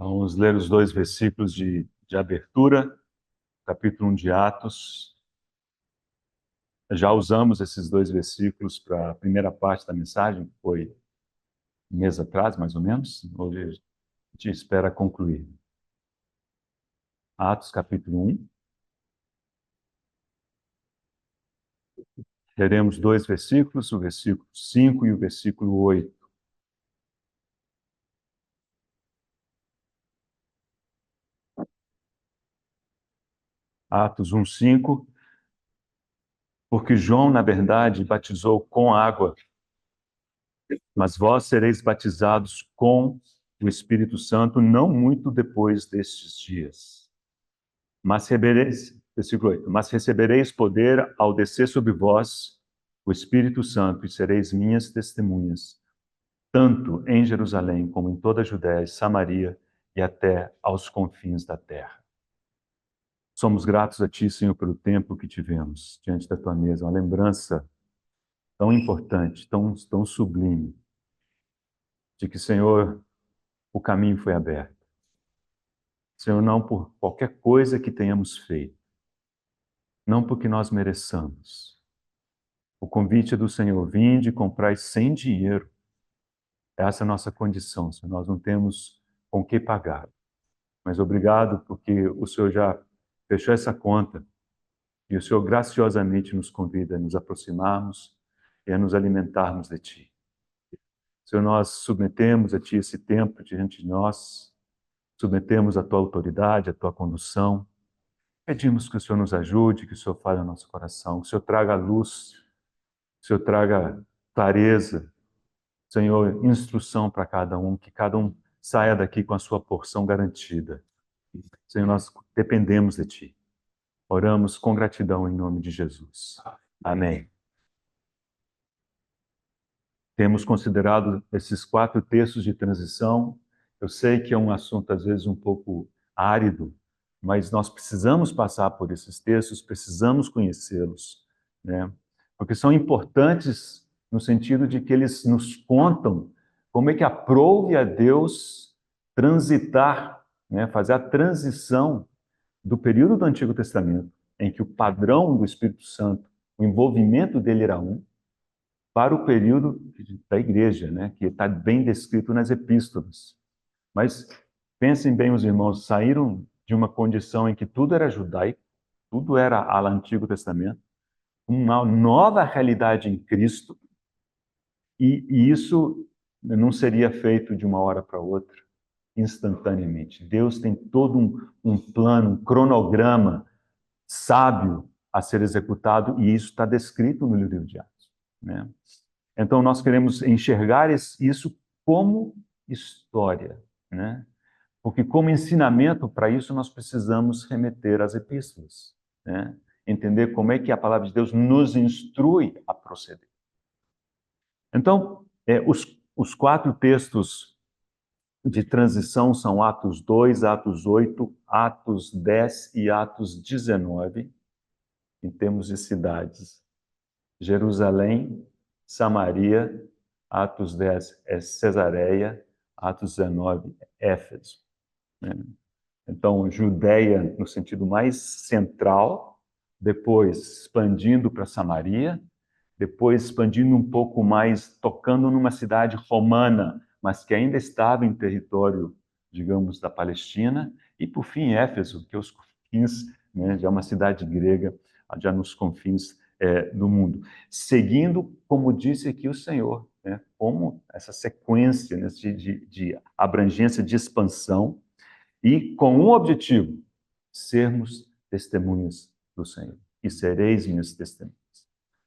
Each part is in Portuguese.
Vamos ler os dois versículos de abertura, capítulo 1 de Atos. Já usamos esses dois versículos para a primeira parte da mensagem, que foi um mês atrás, mais ou menos. Hoje a gente espera concluir. Atos, capítulo 1. Leremos dois versículos, o versículo 5 e o versículo 8. Atos 1, 5. Porque João, na verdade, batizou com água, mas vós sereis batizados com o Espírito Santo não muito depois destes dias. Mas recebereis, versículo 8, mas recebereis poder ao descer sobre vós o Espírito Santo e sereis minhas testemunhas, tanto em Jerusalém como em toda a Judéia e Samaria e até aos confins da terra. Somos gratos a Ti, Senhor, pelo tempo que tivemos diante da Tua mesa, uma lembrança tão importante, tão sublime, de que, Senhor, o caminho foi aberto. Senhor, não por qualquer coisa que tenhamos feito, não porque nós mereçamos. O convite do Senhor, vinde e comprai sem dinheiro. Essa é a nossa condição, Senhor. Nós não temos com que pagar. Mas obrigado porque o Senhor já fechou essa conta e o Senhor graciosamente nos convida a nos aproximarmos e a nos alimentarmos de Ti. Senhor, nós submetemos a Ti esse tempo diante de nós, submetemos a Tua autoridade, a Tua condução. Pedimos que o Senhor nos ajude, que o Senhor fale ao nosso coração, que o Senhor traga luz, que o Senhor traga clareza, Senhor, instrução para cada um, que cada um saia daqui com a sua porção garantida. Senhor, nós dependemos de Ti. Oramos com gratidão em nome de Jesus. Amém. Temos considerado esses 4 textos de transição. Eu sei que é um assunto, às vezes, um pouco árido, mas nós precisamos passar por esses textos, precisamos conhecê-los, né? Porque são importantes no sentido de que eles nos contam como é que aprouve a Deus transitar, né? Fazer a transição do período do Antigo Testamento, em que o padrão do Espírito Santo, o envolvimento dele era um, para o período da igreja, né, que está bem descrito nas epístolas. Mas pensem bem, os irmãos, saíram de uma condição em que tudo era judaico, tudo era ao Antigo Testamento, uma nova realidade em Cristo, e isso não seria feito de uma hora para outra, instantaneamente. Deus tem todo um plano, um cronograma sábio a ser executado, e isso está descrito no livro de Atos, né? Então, nós queremos enxergar isso como história, né? Porque como ensinamento, para isso, nós precisamos remeter às epístolas, né? Entender como é que a palavra de Deus nos instrui a proceder. Então, os 4 textos de transição são Atos 2, Atos 8, Atos 10 e Atos 19, em termos de cidades. Jerusalém, Samaria, Atos 10 é Cesareia, Atos 19 é Éfeso, né? Então, Judéia no sentido mais central, depois expandindo para Samaria, depois expandindo um pouco mais, tocando numa cidade romana, mas que ainda estava em território, digamos, da Palestina, e por fim Éfeso, que é os confins, né, já uma cidade grega, já nos confins do mundo. Seguindo, como disse aqui o Senhor, né, como essa sequência, né, de abrangência, de expansão, e com um objetivo: sermos testemunhas do Senhor. E sereis minhas testemunhas.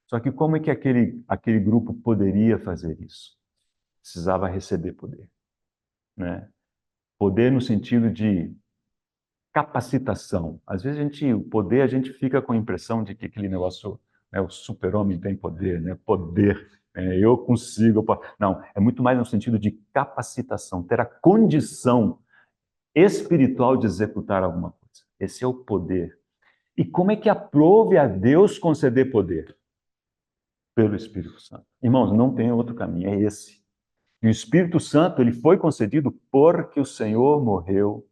Só que como é que aquele grupo poderia fazer isso? Precisava receber poder, né? Poder no sentido de capacitação. Às vezes o poder, a gente fica com a impressão de que aquele negócio, né, o super-homem tem poder, né? Poder, eu consigo. Não, é muito mais no sentido de capacitação, ter a condição espiritual de executar alguma coisa. Esse é o poder. E como é que aprove a Deus conceder poder? Pelo Espírito Santo. Irmãos, não tem outro caminho, é esse. E o Espírito Santo, ele foi concedido porque o Senhor morreu,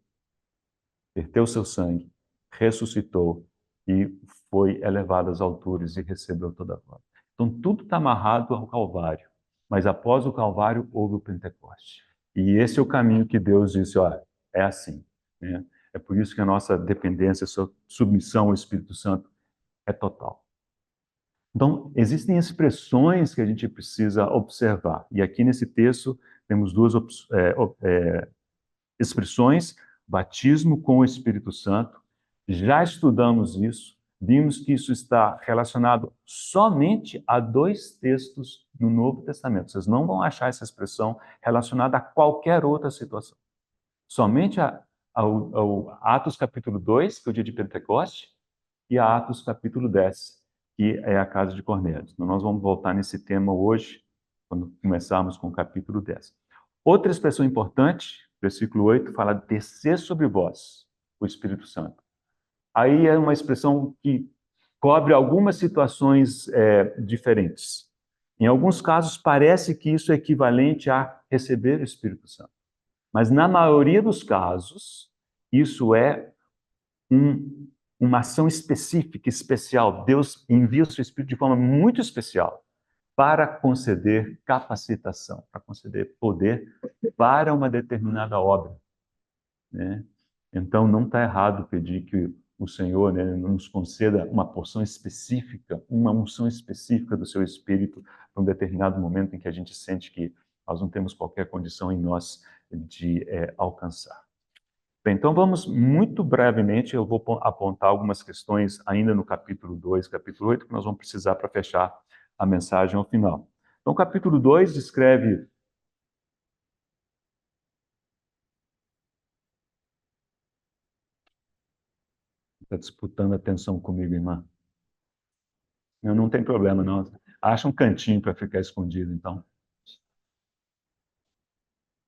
verteu seu sangue, ressuscitou e foi elevado às alturas e recebeu toda a glória. Então, tudo está amarrado ao Calvário. Mas após o Calvário, houve o Pentecoste. E esse é o caminho que Deus disse, olha, é assim. Né? É por isso que a nossa dependência, a submissão ao Espírito Santo é total. Então, existem expressões que a gente precisa observar. E aqui nesse texto temos duas expressões: batismo com o Espírito Santo. Já estudamos isso, vimos que isso está relacionado somente a dois textos no Novo Testamento. Vocês não vão achar essa expressão relacionada a qualquer outra situação. Somente ao Atos capítulo 2, que é o dia de Pentecoste, e a Atos capítulo 10, que é a casa de Cornélio. Então, nós vamos voltar nesse tema hoje, quando começarmos com o capítulo 10. Outra expressão importante, versículo 8, fala descer sobre vós o Espírito Santo. Aí é uma expressão que cobre algumas situações diferentes. Em alguns casos, parece que isso é equivalente a receber o Espírito Santo. Mas na maioria dos casos, isso é uma ação específica, especial. Deus envia o seu Espírito de forma muito especial para conceder capacitação, para conceder poder para uma determinada obra. Né? Então, não está errado pedir que o Senhor, né, nos conceda uma porção específica, uma unção específica do seu Espírito para um determinado momento em que a gente sente que nós não temos qualquer condição em nós de alcançar. Bem, então vamos muito brevemente, eu vou apontar algumas questões ainda no capítulo 2, capítulo 8, que nós vamos precisar para fechar a mensagem ao final. Então, o capítulo 2 descreve... Está disputando atenção comigo, irmã. Não tem problema, não. Acha um cantinho para ficar escondido, então.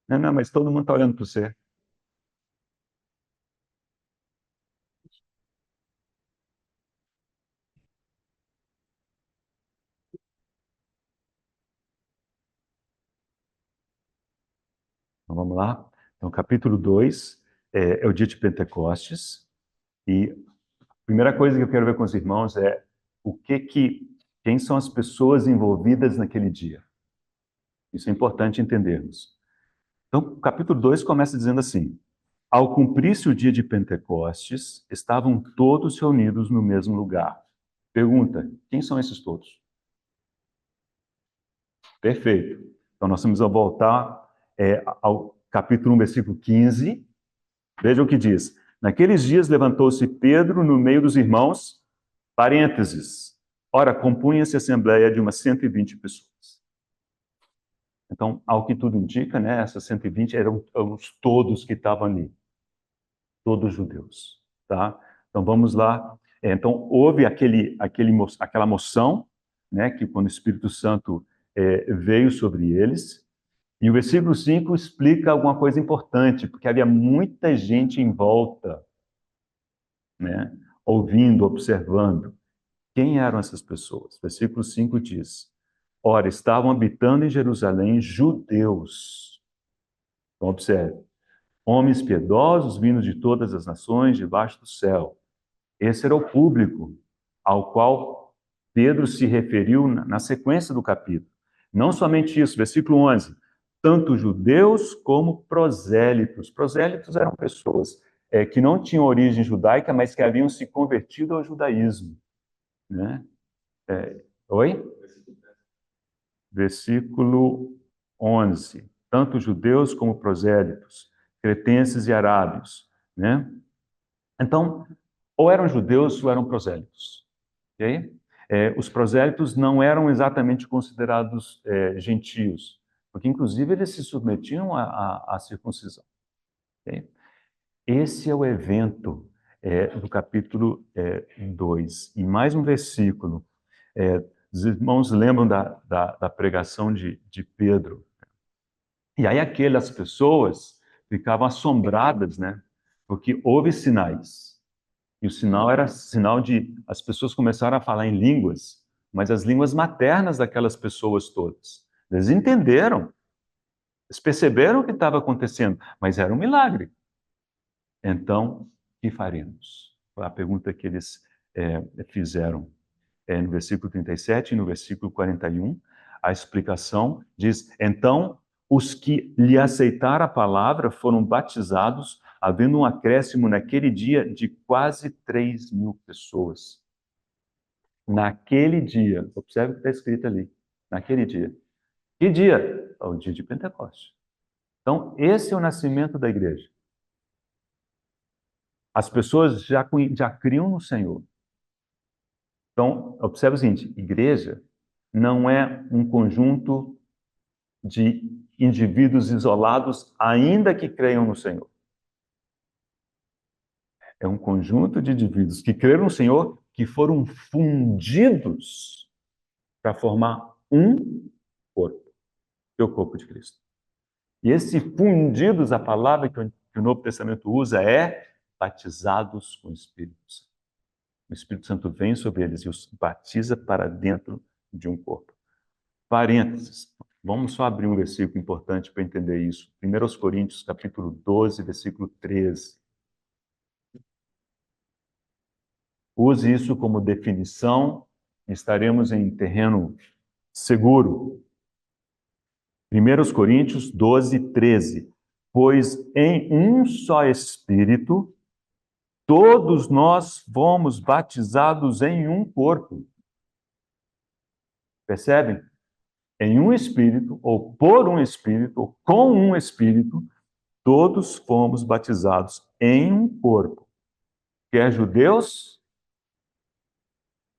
Não, mas todo mundo está olhando para você. Então, vamos lá. Então, capítulo 2 é o dia de Pentecostes. E a primeira coisa que eu quero ver com os irmãos é quem são as pessoas envolvidas naquele dia. Isso é importante entendermos. Então, o capítulo 2 começa dizendo assim: ao cumprir-se o dia de Pentecostes, estavam todos reunidos no mesmo lugar. Pergunta: quem são esses todos? Perfeito. Então, nós vamos voltar ao capítulo 1, versículo 15. Veja o que diz. Naqueles dias levantou-se Pedro no meio dos irmãos, parênteses. Ora, compunha-se a assembleia de umas 120 pessoas. Então, ao que tudo indica, né, essas 120 eram os todos que estavam ali. Todos judeus. Tá? Então, vamos lá. Então, houve aquela moção, né, que quando o Espírito Santo veio sobre eles. E o versículo 5 explica alguma coisa importante, porque havia muita gente em volta, né, ouvindo, observando. Quem eram essas pessoas? Versículo 5 diz: ora, estavam habitando em Jerusalém judeus. Então, observe. Homens piedosos vindos de todas as nações debaixo do céu. Esse era o público ao qual Pedro se referiu na sequência do capítulo. Não somente isso, versículo 11. Tanto judeus como prosélitos. Prosélitos eram pessoas que não tinham origem judaica, mas que haviam se convertido ao judaísmo. Né? Oi? Versículo 11. Tanto judeus como prosélitos, cretenses e arábios. Né? Então, ou eram judeus ou eram prosélitos. Okay? Os prosélitos não eram exatamente considerados gentios, porque inclusive eles se submetiam à circuncisão. Okay? Esse é o evento do capítulo 2. E mais um versículo. Os irmãos lembram da pregação de Pedro. E aí aquelas pessoas ficavam assombradas, né? Porque houve sinais. E o sinal era sinal de... As pessoas começaram a falar em línguas, mas as línguas maternas daquelas pessoas todas. Eles entenderam. Eles perceberam o que estava acontecendo, mas era um milagre. Então, o que faremos? Foi a pergunta que eles fizeram no versículo 37 e no versículo 41. A explicação diz: então, os que lhe aceitaram a palavra foram batizados, havendo um acréscimo naquele dia de quase 3.000 pessoas. Naquele dia, observe o que está escrito ali, naquele dia. Que dia? É o dia de Pentecostes. Então, esse é o nascimento da igreja. As pessoas já criam no Senhor. Então, observe o seguinte: igreja não é um conjunto de indivíduos isolados, ainda que creiam no Senhor. É um conjunto de indivíduos que creram no Senhor, que foram fundidos para formar um corpo, que é o corpo de Cristo. E esse fundidos, a palavra que o Novo Testamento usa é batizados com o Espírito Santo. O Espírito Santo vem sobre eles e os batiza para dentro de um corpo. Parênteses. Vamos só abrir um versículo importante para entender isso. 1 Coríntios, capítulo 12, versículo 13. Use isso como definição, estaremos em terreno seguro. 1 Coríntios 12, 13. Pois em um só Espírito, todos nós fomos batizados em um corpo. Percebem? Em um Espírito, ou por um Espírito, ou com um Espírito, todos fomos batizados em um corpo. Quer judeus?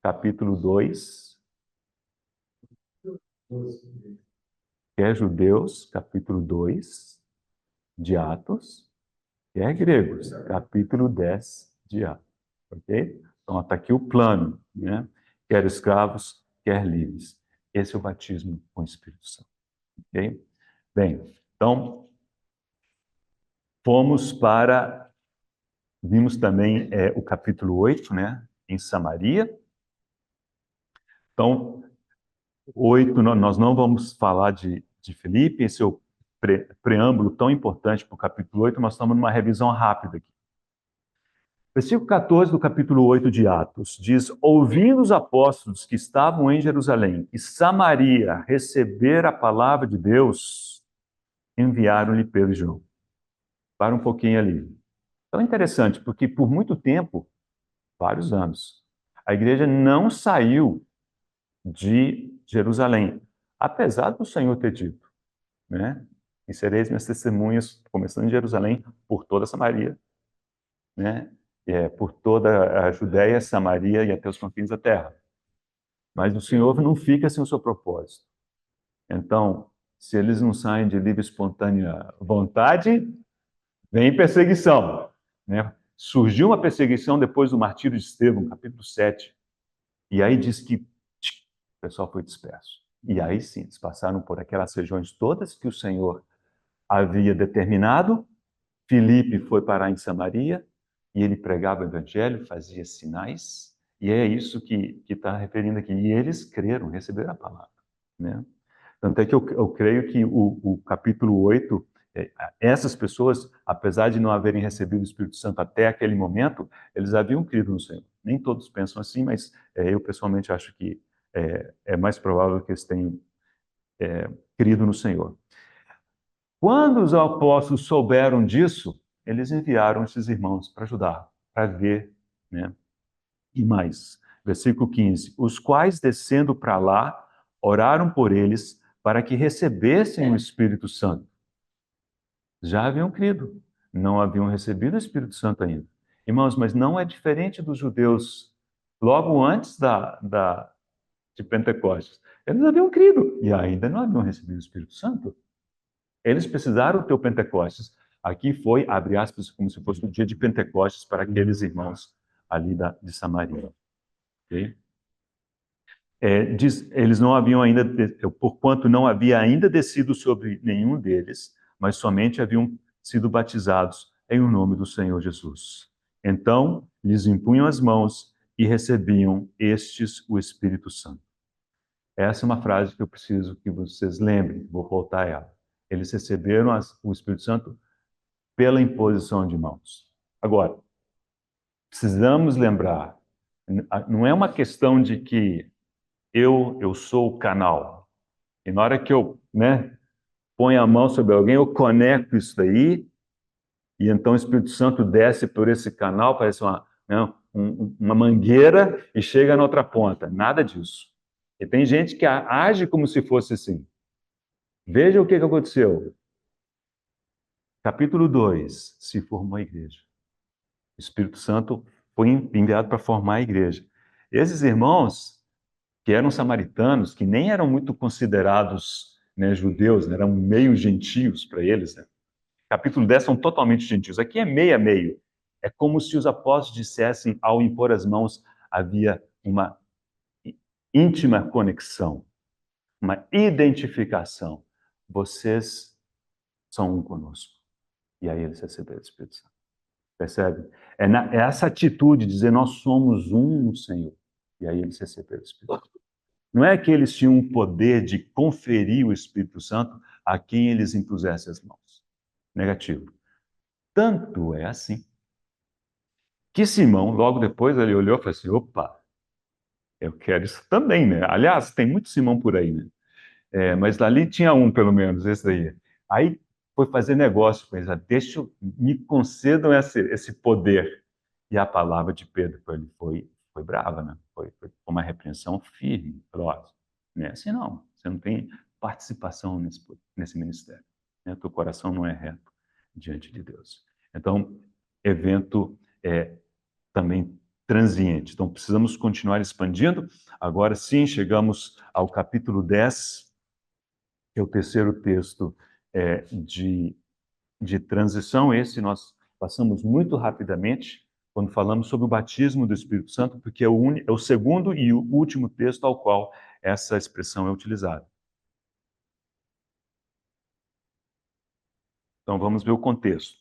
Capítulo 2. Quer judeus? Capítulo 2 de Atos. Quer gregos? Capítulo 10 de Atos. Ok? Então, está aqui o plano, né? Quer escravos, quer livres. Esse é o batismo com o Espírito Santo. Ok? Bem, então, vimos também o capítulo 8, né? Em Samaria. Então, 8, nós não vamos falar de Filipe, esse é o preâmbulo tão importante para o capítulo 8, nós estamos numa revisão rápida aqui. Versículo 14 do capítulo 8 de Atos diz: ouvindo os apóstolos que estavam em Jerusalém e Samaria receber a palavra de Deus, enviaram-lhe Pedro e João. Para um pouquinho ali. Então é interessante, porque por muito tempo, vários anos, a igreja não saiu de Jerusalém, apesar do Senhor ter dito, né? E sereis minhas testemunhas, começando em Jerusalém, por toda Samaria, né? Por toda a Judéia, Samaria e até os confins da terra. Mas o Senhor não fica sem o seu propósito. Então, se eles não saem de livre e espontânea vontade, vem perseguição, né? Surgiu uma perseguição depois do martírio de Estevão, capítulo 7. E aí diz que o pessoal foi disperso. E aí sim, eles passaram por aquelas regiões todas que o Senhor havia determinado. Filipe foi parar em Samaria e ele pregava o evangelho, fazia sinais. E é isso que está referindo aqui. E eles creram, receberam a palavra, né? Tanto é que eu creio que o capítulo 8, essas pessoas, apesar de não haverem recebido o Espírito Santo até aquele momento, eles haviam crido no Senhor. Nem todos pensam assim, mas eu pessoalmente acho que é mais provável que eles tenham crido no Senhor. Quando os apóstolos souberam disso, eles enviaram esses irmãos para ajudar, para ver, né? E mais, versículo 15: os quais, descendo para lá, oraram por eles para que recebessem o Espírito Santo. Já haviam crido, não haviam recebido o Espírito Santo ainda. Irmãos, mas não é diferente dos judeus logo antes de Pentecostes. Eles haviam crido e ainda não haviam recebido o Espírito Santo. Eles precisaram ter o Pentecostes. Aqui foi, abre aspas, como se fosse o dia de Pentecostes para aqueles irmãos ali de Samaria. Okay? Eles não haviam ainda, porquanto não havia ainda descido sobre nenhum deles, mas somente haviam sido batizados em o nome do Senhor Jesus. Então, lhes impunham as mãos e recebiam estes o Espírito Santo. Essa é uma frase que eu preciso que vocês lembrem, vou voltar a ela. Eles receberam o Espírito Santo pela imposição de mãos. Agora, precisamos lembrar, não é uma questão de que eu sou o canal. E na hora que eu, ponho a mão sobre alguém, eu conecto isso daí, e então o Espírito Santo desce por esse canal, parece uma mangueira, e chega na outra ponta. Nada disso. E tem gente que age como se fosse assim. Veja o que aconteceu. Capítulo 2, se formou a igreja. O Espírito Santo foi enviado para formar a igreja. Esses irmãos, que eram samaritanos, que nem eram muito considerados, judeus, eram meio gentios para eles. Capítulo 10 são totalmente gentios. Aqui é meio a meio. É como se os apóstolos dissessem, ao impor as mãos, havia uma íntima conexão, uma identificação. Vocês são um conosco. E aí eles receberam o Espírito Santo. Percebe? É essa atitude de dizer, nós somos um no Senhor. E aí eles receberam o Espírito Santo. Não é que eles tinham o poder de conferir o Espírito Santo a quem eles impusessem as mãos. Negativo. Tanto é assim que Simão, logo depois, ele olhou e falou assim, opa, eu quero isso também, né? Aliás, tem muito Simão por aí, né? Mas ali tinha um, pelo menos, esse daí. Aí foi fazer negócio com eles, me concedam esse poder. E a palavra de Pedro para ele foi brava, né? Foi uma repreensão firme. Falou, ó, não é assim não, você não tem participação nesse ministério. Né? Teu coração não é reto diante de Deus. Então, evento também transiente. Então, precisamos continuar expandindo. Agora sim, chegamos ao capítulo 10, que é o terceiro texto de transição. Esse nós passamos muito rapidamente quando falamos sobre o batismo do Espírito Santo, porque é o segundo e o último texto ao qual essa expressão é utilizada. Então, vamos ver o contexto.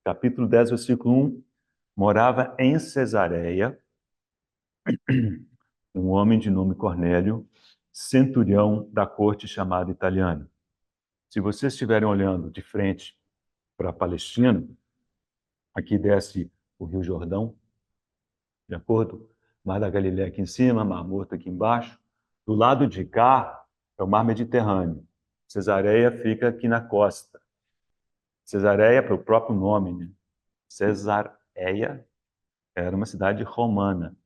Capítulo 10, versículo 1. Morava em Cesareia um homem de nome Cornélio, centurião da corte chamada italiana. Se vocês estiverem olhando de frente para a Palestina, aqui desce o Rio Jordão, de acordo? Mar da Galileia aqui em cima, Mar Morto aqui embaixo. Do lado de cá é o Mar Mediterrâneo. Cesareia fica aqui na costa. Cesareia, para o próprio nome, né? Cesareia era uma cidade romana.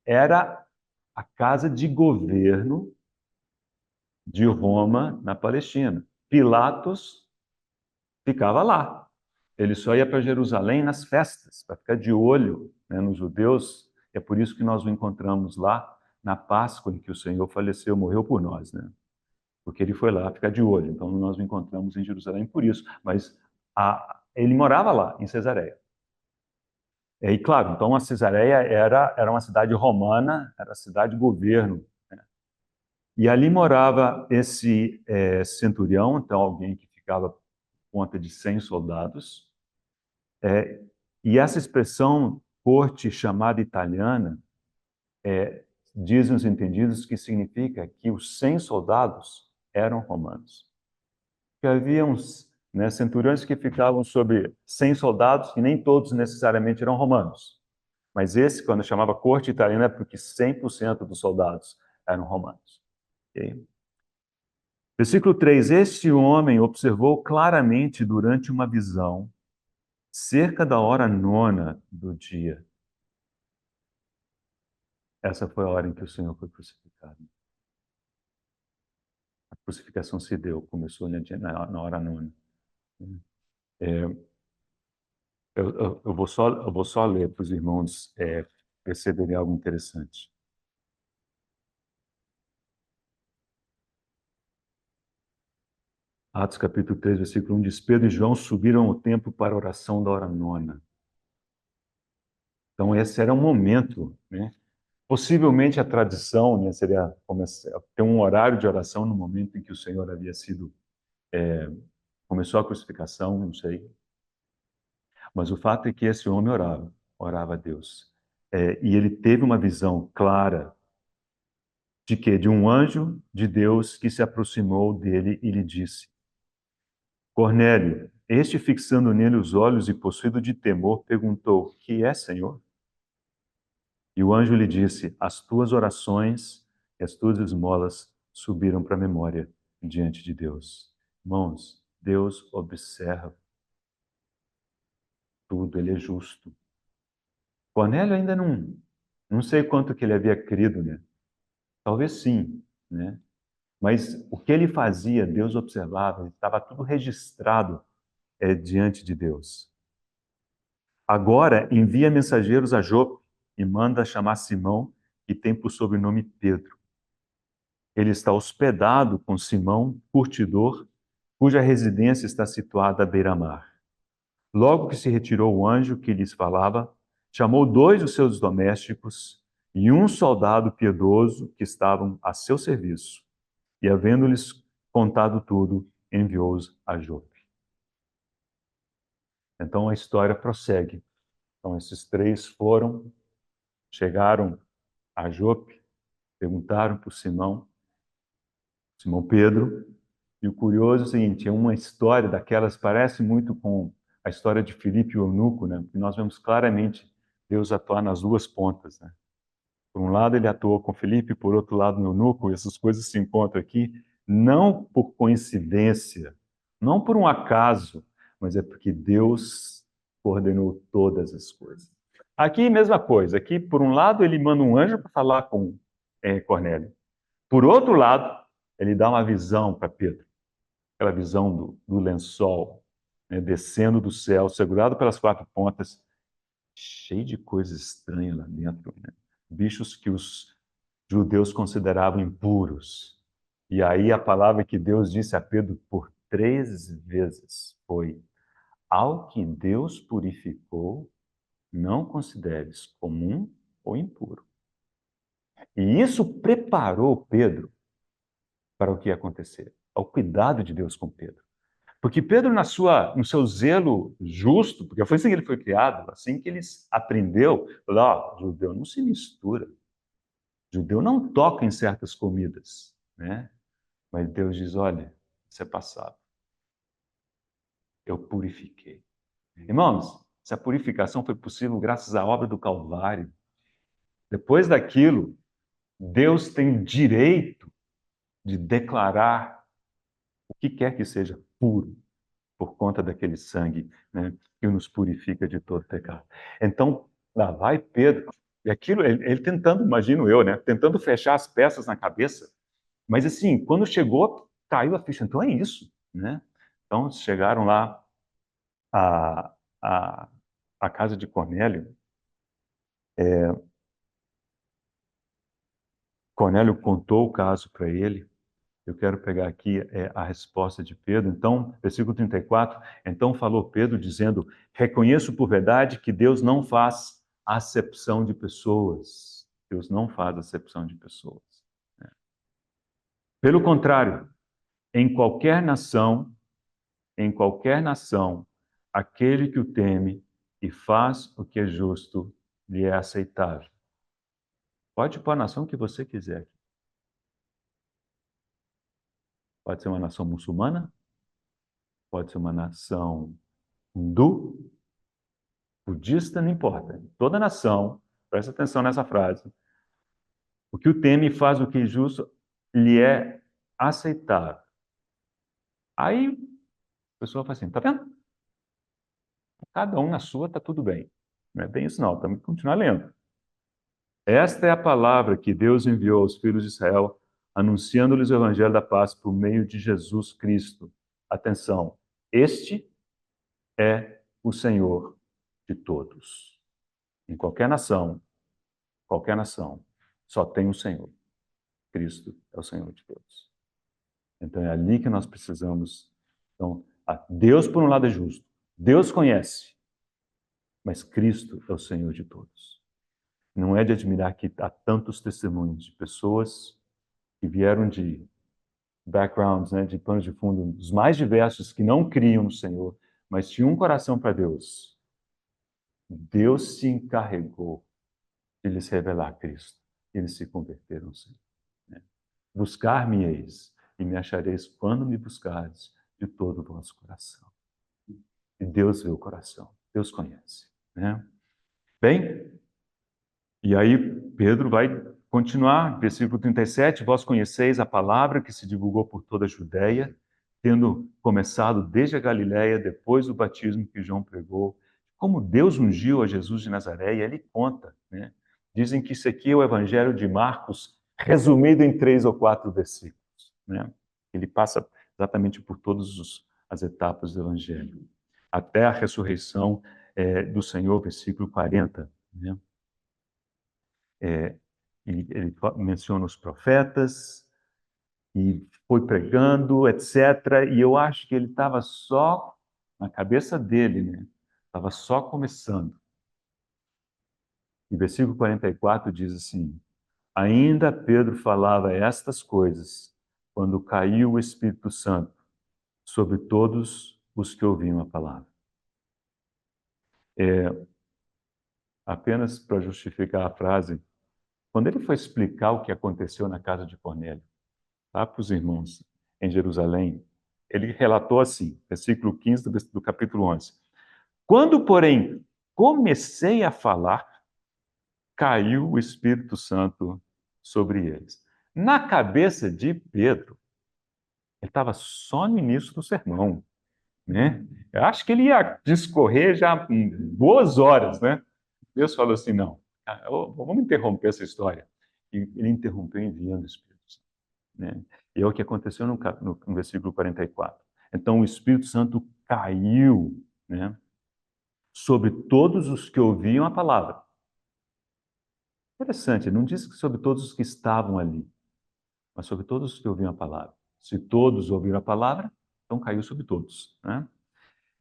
Era a casa de governo de Roma na Palestina. Pilatos ficava lá. Ele só ia para Jerusalém nas festas, para ficar de olho, nos judeus. É por isso que nós o encontramos lá na Páscoa, em que o Senhor faleceu, morreu por nós, né? Porque ele foi lá ficar de olho. Então nós o encontramos em Jerusalém por isso. Mas ele morava lá, em Cesareia. E claro, então a Cesareia era uma cidade romana, era a cidade-governo. Né? E ali morava esse centurião, então alguém que ficava por conta de 100 soldados. E essa expressão, corte chamada italiana, dizem os entendidos que significa que os 100 soldados eram romanos. Que havia uns centuriões que ficavam sobre 100 soldados, e nem todos necessariamente eram romanos. Mas esse, quando chamava corte italiana, é porque 100% dos soldados eram romanos. Okay? Versículo 3. Este homem observou claramente durante uma visão, cerca da hora 9 do dia. Essa foi a hora em que o Senhor foi crucificado. A crucificação se deu, começou na hora 9. Eu vou só ler para os irmãos perceberem algo interessante. Atos capítulo 3, versículo 1 diz: Pedro e João subiram ao templo para a oração da hora 9. Então esse era um momento, né? Possivelmente a tradição, seria ter um horário de oração no momento em que o Senhor havia sido começou a crucificação, não sei. Mas o fato é que esse homem orava a Deus. E ele teve uma visão clara de quê? De um anjo de Deus que se aproximou dele e lhe disse: Cornélio, este fixando nele os olhos e possuído de temor, perguntou: que é, Senhor? E o anjo lhe disse: as tuas orações e as tuas esmolas subiram para a memória diante de Deus. Irmãos, Deus observa tudo, ele é justo. Cornélio ainda não sei quanto que ele havia crido, né? Talvez sim, né? Mas o que ele fazia, Deus observava, estava tudo registrado diante de Deus. Agora envia mensageiros a Jope e manda chamar Simão, que tem por sobrenome Pedro. Ele está hospedado com Simão, curtidor, cuja residência está situada à beira-mar. Logo que se retirou o anjo que lhes falava, chamou 2 dos seus domésticos e um soldado piedoso que estavam a seu serviço, e, havendo-lhes contado tudo, enviou-os a Jope. Então a história prossegue. Então esses 3 chegaram a Jope, perguntaram por Simão Pedro, e o curioso é o seguinte, é uma história daquelas, parece muito com a história de Filipe e o eunuco, né? E nós vemos claramente Deus atuar nas duas pontas, né? Por um lado ele atuou com Filipe, por outro lado no eunuco, e essas coisas se encontram aqui, não por coincidência, não por um acaso, mas é porque Deus coordenou todas as coisas. Aqui, mesma coisa. Aqui, por um lado, ele manda um anjo para falar com Cornélio. Por outro lado, ele dá uma visão para Pedro. Aquela visão do lençol, né, descendo do céu, segurado pelas 4 pontas, cheio de coisas estranhas lá dentro. Né? Bichos que os judeus consideravam impuros. E aí a palavra que Deus disse a Pedro por 3 vezes foi: ao que Deus purificou, não consideres comum ou impuro. E isso preparou Pedro para o que ia acontecer, ao cuidado de Deus com Pedro. Porque Pedro, no seu zelo justo, porque foi assim que ele foi criado, assim que ele aprendeu, falou: judeu não se mistura, judeu não toca em certas comidas, né? Mas Deus diz: olha, isso é passado, eu purifiquei. Irmãos, essa purificação foi possível graças à obra do Calvário. Depois daquilo, Deus tem direito de declarar o que quer que seja puro, por conta daquele sangue, né, que nos purifica de todo pecado. Então, lá vai Pedro, e aquilo, ele tentando, imagino eu, né, tentando fechar as peças na cabeça, mas assim, quando chegou, caiu a ficha, então é isso, né? Então, chegaram lá à, à, à casa de Cornélio, Cornélio contou o caso para ele. Eu quero pegar aqui a resposta de Pedro. Então, versículo 34. Então falou Pedro, dizendo: reconheço por verdade que Deus não faz acepção de pessoas. Deus não faz acepção de pessoas. Pelo contrário, em qualquer nação, aquele que o teme e faz o que é justo lhe é aceitável. Pode ir para a nação que você quiser. Pode ser uma nação muçulmana, pode ser uma nação hindu, budista, não importa. Toda nação, presta atenção nessa frase, o que o teme faz o que é justo lhe é aceitável. Aí a pessoa fala assim, tá vendo? Cada um na sua, tá tudo bem. Não é bem isso não, temos que continuar lendo. Esta é a palavra que Deus enviou aos filhos de Israel, anunciando-lhes o evangelho da paz por meio de Jesus Cristo. Atenção, este é o Senhor de todos. Em qualquer nação, só tem o Senhor. Cristo é o Senhor de todos. Então é ali que nós precisamos. Então, Deus, por um lado, é justo. Deus conhece, mas Cristo é o Senhor de todos. Não é de admirar que há tantos testemunhos de pessoas que vieram de backgrounds, né, de planos de fundo, dos mais diversos, que não criam no Senhor, mas tinham um coração para Deus. Deus se encarregou de lhes revelar Cristo. Eles se converteram, Senhor. Buscar-me-eis, e me achareis quando me buscardes de todo o vosso coração. E Deus vê o coração, Deus conhece, né? Bem, e aí Pedro vai continuar, versículo 37, vós conheceis a palavra que se divulgou por toda a Judéia, tendo começado desde a Galiléia, depois do batismo que João pregou, como Deus ungiu a Jesus de Nazaré, e ele conta, né? Dizem que isso aqui é o evangelho de Marcos, resumido em 3 ou 4 versículos, né? Ele passa exatamente por todas as etapas do evangelho, até a ressurreição do Senhor, versículo 40, né? É, ele menciona os profetas e foi pregando, etc. E eu acho que ele estava só, na cabeça dele, né? Estava só começando. E versículo 44 diz assim: ainda Pedro falava estas coisas quando caiu o Espírito Santo sobre todos os que ouviam a palavra. Apenas para justificar a frase, quando ele foi explicar o que aconteceu na casa de Cornélio, lá para os irmãos em Jerusalém, ele relatou assim, versículo 15 do capítulo 11. Quando, porém, comecei a falar, caiu o Espírito Santo sobre eles. Na cabeça de Pedro, ele estava só no início do sermão, né? Eu acho que ele ia discorrer já boas horas, né? Deus falou assim, não, vamos interromper essa história. E ele interrompeu enviando o Espírito Santo, né? E é o que aconteceu no versículo 44. Então, o Espírito Santo caiu, né, sobre todos os que ouviam a palavra. Interessante, não diz que sobre todos os que estavam ali, mas sobre todos os que ouviam a palavra. Se todos ouviram a palavra, então caiu sobre todos, né?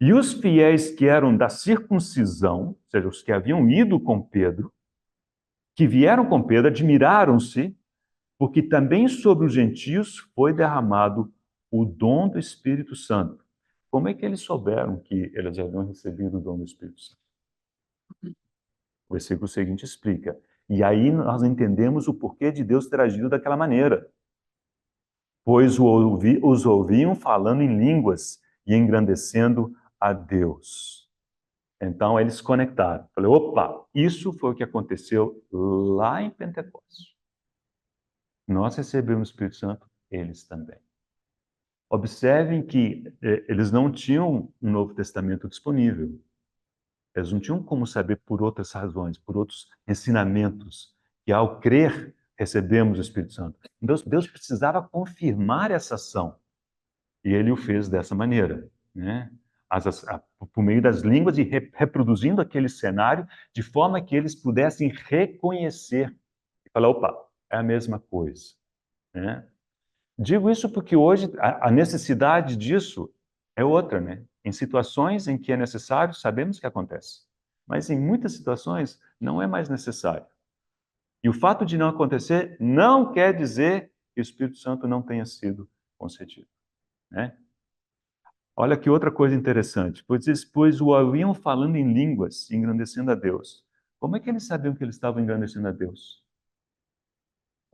E os fiéis que eram da circuncisão, ou seja, os que haviam ido com Pedro, que vieram com Pedro, admiraram-se, porque também sobre os gentios foi derramado o dom do Espírito Santo. Como é que eles souberam que eles haviam recebido o dom do Espírito Santo? O versículo seguinte explica. E aí nós entendemos o porquê de Deus ter agido daquela maneira. Pois os ouviam falando em línguas e engrandecendo a Deus. Então eles conectaram. Falei, opa, isso foi o que aconteceu lá em Pentecostes. Nós recebemos o Espírito Santo, eles também. Observem que eles não tinham um Novo Testamento disponível. Eles não tinham como saber por outras razões, por outros ensinamentos, que ao crer recebemos o Espírito Santo. Deus precisava confirmar essa ação. E ele o fez dessa maneira, né? Por meio das línguas e reproduzindo aquele cenário de forma que eles pudessem reconhecer e falar, opa, é a mesma coisa, né? Digo isso porque hoje a necessidade disso é outra, né? Em situações em que é necessário, sabemos que acontece. Mas em muitas situações não é mais necessário. E o fato de não acontecer não quer dizer que o Espírito Santo não tenha sido concedido, né? Olha que outra coisa interessante. Pois o haviam falando em línguas, engrandecendo a Deus. Como é que eles sabiam que eles estavam engrandecendo a Deus?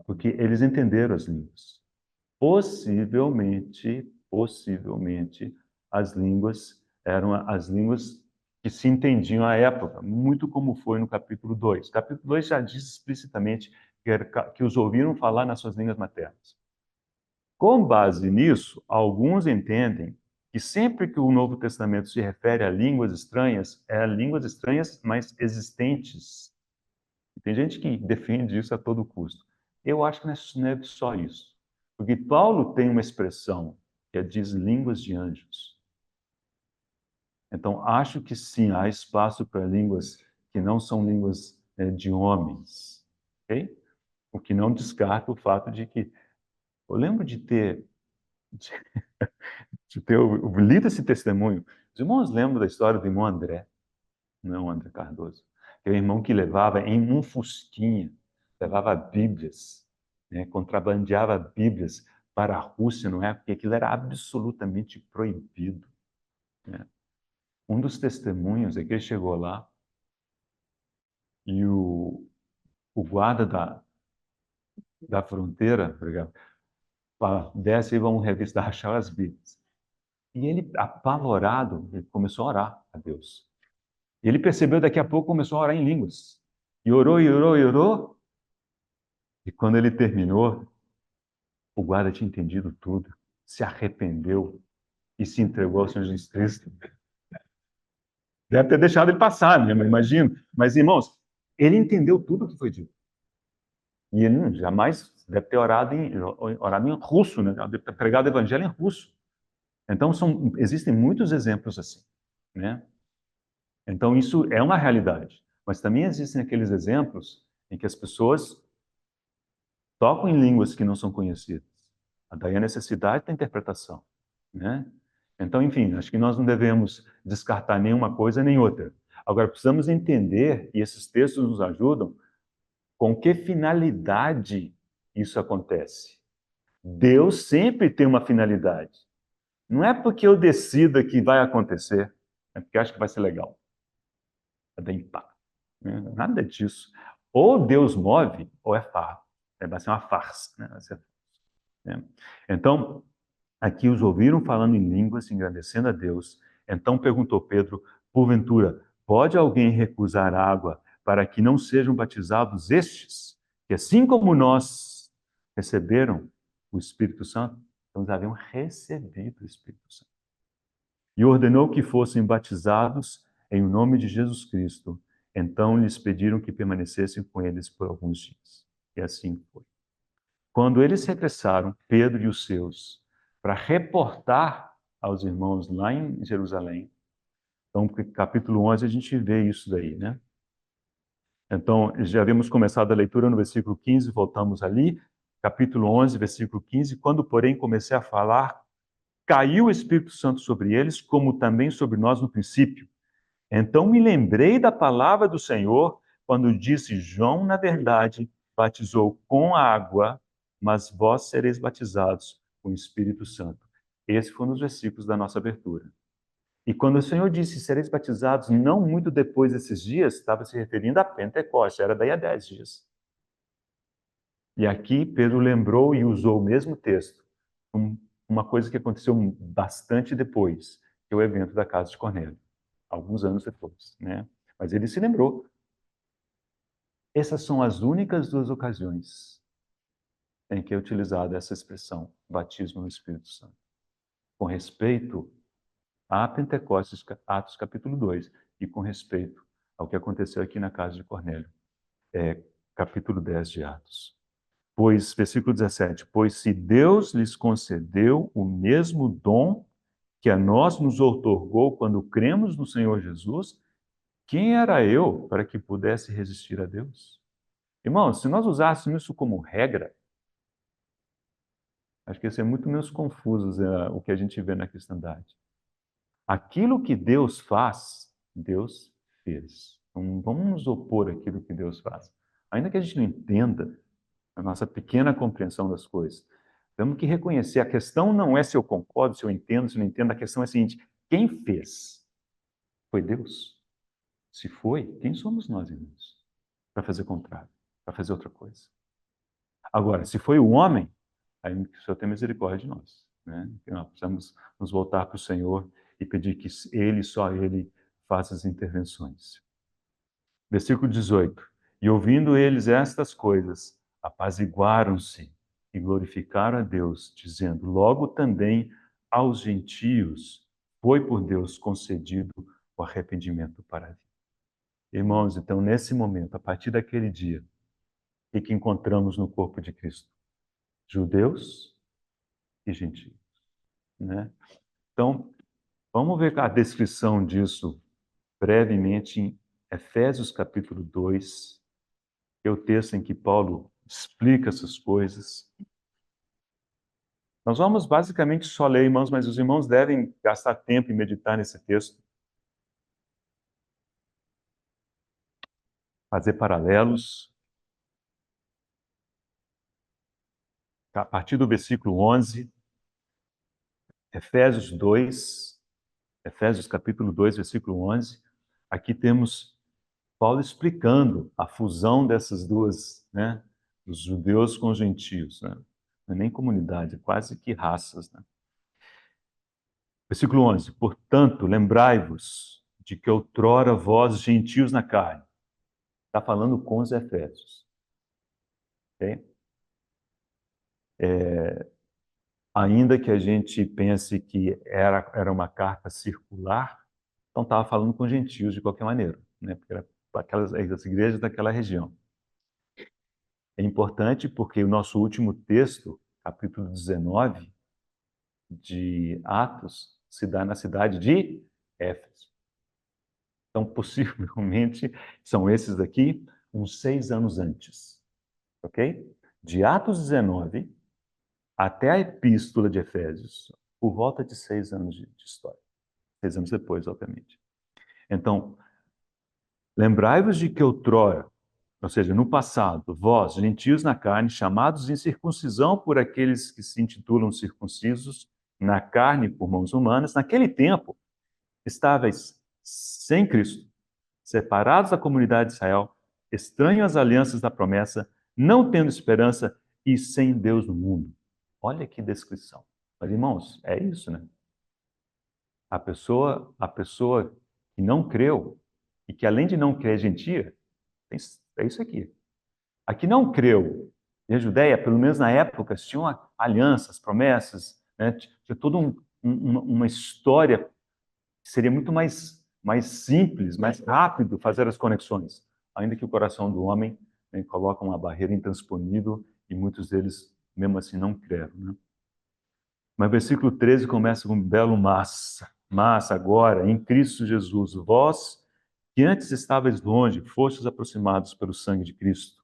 Porque eles entenderam as línguas. Possivelmente, as línguas eram as línguas que se entendiam à época, muito como foi no capítulo 2. O capítulo 2 já diz explicitamente que os ouviram falar nas suas línguas maternas. Com base nisso, alguns entendem que sempre que o Novo Testamento se refere a línguas estranhas, é a línguas estranhas, mas existentes. E tem gente que defende isso a todo custo. Eu acho que não é só isso. Porque Paulo tem uma expressão que diz línguas de anjos. Então, acho que sim, há espaço para línguas que não são línguas de homens. Okay? O que não descarta o fato de que eu lembro de, de ter lido esse testemunho. Os irmãos lembram da história do irmão André, não André Cardoso, que é o irmão que levava em um fusquinha, levava Bíblias, né, contrabandeava Bíblias para a Rússia, não é? Porque aquilo era absolutamente proibido, né? Um dos testemunhos é que ele chegou lá e o guarda da fronteira, obrigado, fala, desce e vamos revistar, achar as Bíblias. E ele, apavorado, ele começou a orar a Deus. E ele percebeu, daqui a pouco, começou a orar em línguas. E orou, e orou, e orou. E quando ele terminou, o guarda tinha entendido tudo, se arrependeu e se entregou ao Senhor Jesus Cristo. Deve ter deixado ele passar, né? Imagino. Mas, irmãos, ele entendeu tudo o que foi dito. E ele jamais deve ter orado em russo, né? Deve ter pregado o evangelho em russo. Então, existem muitos exemplos assim, né? Então, isso é uma realidade. Mas também existem aqueles exemplos em que as pessoas tocam em línguas que não são conhecidas. Daí a necessidade da interpretação, né? Então, enfim, acho que nós não devemos descartar nenhuma coisa nem outra. Agora, precisamos entender, e esses textos nos ajudam, com que finalidade isso acontece. Deus sempre tem uma finalidade. Não é porque eu decida que vai acontecer, é porque acho que vai ser legal. Vai dar impacto. Né? Nada disso. Ou Deus move, ou é farra. Vai ser uma farsa. Né? Vai ser, né? Então, aqui os ouviram falando em línguas, engrandecendo a Deus. Então perguntou Pedro, porventura, pode alguém recusar água para que não sejam batizados estes, que assim como nós receberam o Espírito Santo? Então eles haviam recebido o Espírito Santo. E ordenou que fossem batizados em nome de Jesus Cristo. Então lhes pediram que permanecessem com eles por alguns dias. E assim foi. Quando eles regressaram, Pedro e os seus, para reportar aos irmãos lá em Jerusalém, então, capítulo 11, a gente vê isso daí, né? Então, já havíamos começado a leitura no versículo 15, voltamos ali, capítulo 11, versículo 15, quando, porém, comecei a falar, caiu o Espírito Santo sobre eles, como também sobre nós no princípio. Então me lembrei da palavra do Senhor, quando disse, João, na verdade, batizou com água, mas vós sereis batizados com o Espírito Santo. Esse foi um dos versículos da nossa abertura. E quando o Senhor disse, sereis batizados, não muito depois desses dias, estava se referindo a Pentecostes, era daí a 10 dias. E aqui Pedro lembrou e usou o mesmo texto, uma coisa que aconteceu bastante depois, que é o evento da casa de Cornélio, alguns anos depois, né? Mas ele se lembrou. Essas são as únicas duas ocasiões em que é utilizada essa expressão, batismo no Espírito Santo, com respeito a Pentecostes, Atos capítulo 2, e com respeito ao que aconteceu aqui na casa de Cornélio, capítulo 10 de Atos. Pois, versículo 17, pois se Deus lhes concedeu o mesmo dom que a nós nos outorgou quando cremos no Senhor Jesus, quem era eu para que pudesse resistir a Deus? Irmãos, se nós usássemos isso como regra, acho que ia ser muito menos confuso o que a gente vê na cristandade. Aquilo que Deus faz, Deus fez. Então, vamos nos opor àquilo que Deus faz. Ainda que a gente não entenda a nossa pequena compreensão das coisas, temos que reconhecer, a questão não é se eu concordo, se eu entendo, se eu não entendo, a questão é a seguinte, quem fez? Foi Deus? Se foi, quem somos nós, irmãos? Para fazer o contrário, para fazer outra coisa. Agora, se foi o homem, aí que o Senhor tenha misericórdia de nós. Né? Nós precisamos nos voltar para o Senhor e pedir que Ele, só Ele, faça as intervenções. Versículo 18. E ouvindo eles estas coisas, apaziguaram-se e glorificaram a Deus, dizendo, logo também aos gentios foi por Deus concedido o arrependimento para a vida. Irmãos, então, nesse momento, a partir daquele dia, o que encontramos no corpo de Cristo? Judeus e gentios, né? Então, vamos ver a descrição disso brevemente em Efésios capítulo 2, que é o texto em que Paulo explica essas coisas. Nós vamos basicamente só ler, irmãos, mas os irmãos devem gastar tempo em meditar nesse texto, fazer paralelos. A partir do versículo 11, Efésios 2, Efésios capítulo 2, versículo 11, aqui temos Paulo explicando a fusão dessas duas, né, os judeus com os gentios, né? Não é nem comunidade, é quase que raças, né? Versículo 11. Portanto, lembrai-vos de que outrora vós, gentios na carne, está falando com os Efésios, ok? Ainda que a gente pense que era uma carta circular, então estava falando com gentios de qualquer maneira, né? Porque era as igrejas daquela região. É importante porque o nosso último texto, capítulo 19 de Atos, se dá na cidade de Éfeso. Então, possivelmente, são esses aqui uns 6 anos antes, ok? De Atos 19 até a Epístola de Efésios, por volta de 6 anos de história. 6 anos depois, obviamente. Então, lembrai-vos de que outrora, ou seja, no passado, vós, gentios na carne, chamados em circuncisão por aqueles que se intitulam circuncisos, na carne por mãos humanas, naquele tempo, estáveis sem Cristo, separados da comunidade de Israel, estranhos às alianças da promessa, não tendo esperança e sem Deus no mundo. Olha que descrição. Mas, irmãos, é isso, né? A pessoa que não creu, e que além de não crer é gentia, é isso aqui. A que não creu, e a Judéia, pelo menos na época, tinham alianças, promessas, né? Tinha toda uma história que seria muito mais simples, mais rápido fazer as conexões, ainda que o coração do homem, né, coloca uma barreira intransponível e muitos deles, mesmo assim, não creram. Né? Mas o versículo 13 começa com um belo Mas agora, em Cristo Jesus, vós que antes estáveis longe, fostes aproximados pelo sangue de Cristo.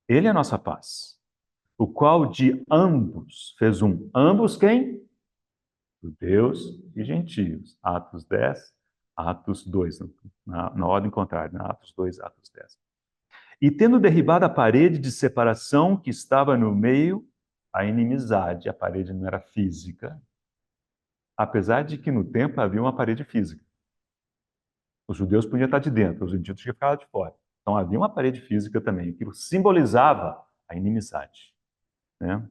Ele é a nossa paz, o qual de ambos fez um. Ambos quem? Judeus e gentios. Atos 10, Atos 2, na ordem contrária, Atos 2, Atos 10. E tendo derribado a parede de separação que estava no meio, a inimizade, a parede não era física, apesar de que no templo havia uma parede física. Os judeus podiam estar de dentro, os gentios tinham que ficar de fora. Então havia uma parede física também, aquilo simbolizava a inimizade. Né?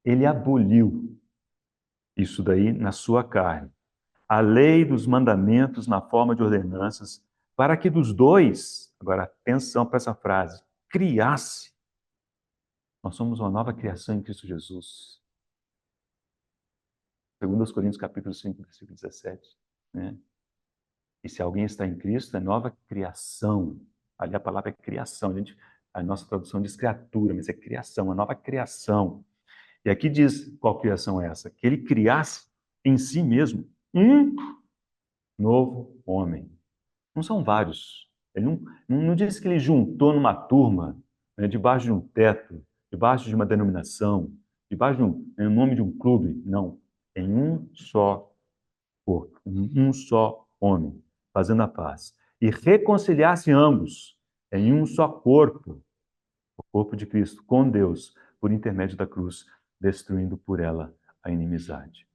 Ele aboliu isso daí na sua carne. A lei dos mandamentos na forma de ordenanças, para que dos dois, agora atenção para essa frase, criasse. Nós somos uma nova criação em Cristo Jesus. Segundo os Coríntios capítulo 5, versículo 17. Né? E se alguém está em Cristo, é nova criação. Ali a palavra é criação. A nossa tradução diz criatura, mas é criação, uma nova criação. E aqui diz qual criação é essa? Que ele criasse em si mesmo um novo homem. Não são vários. Ele não diz que ele juntou numa turma, né, debaixo de um teto, debaixo de uma denominação, debaixo em nome de um clube. Não. Em um só corpo, em um só homem, fazendo a paz. E reconciliar-se ambos em um só corpo, o corpo de Cristo, com Deus, por intermédio da cruz, destruindo por ela a inimizade.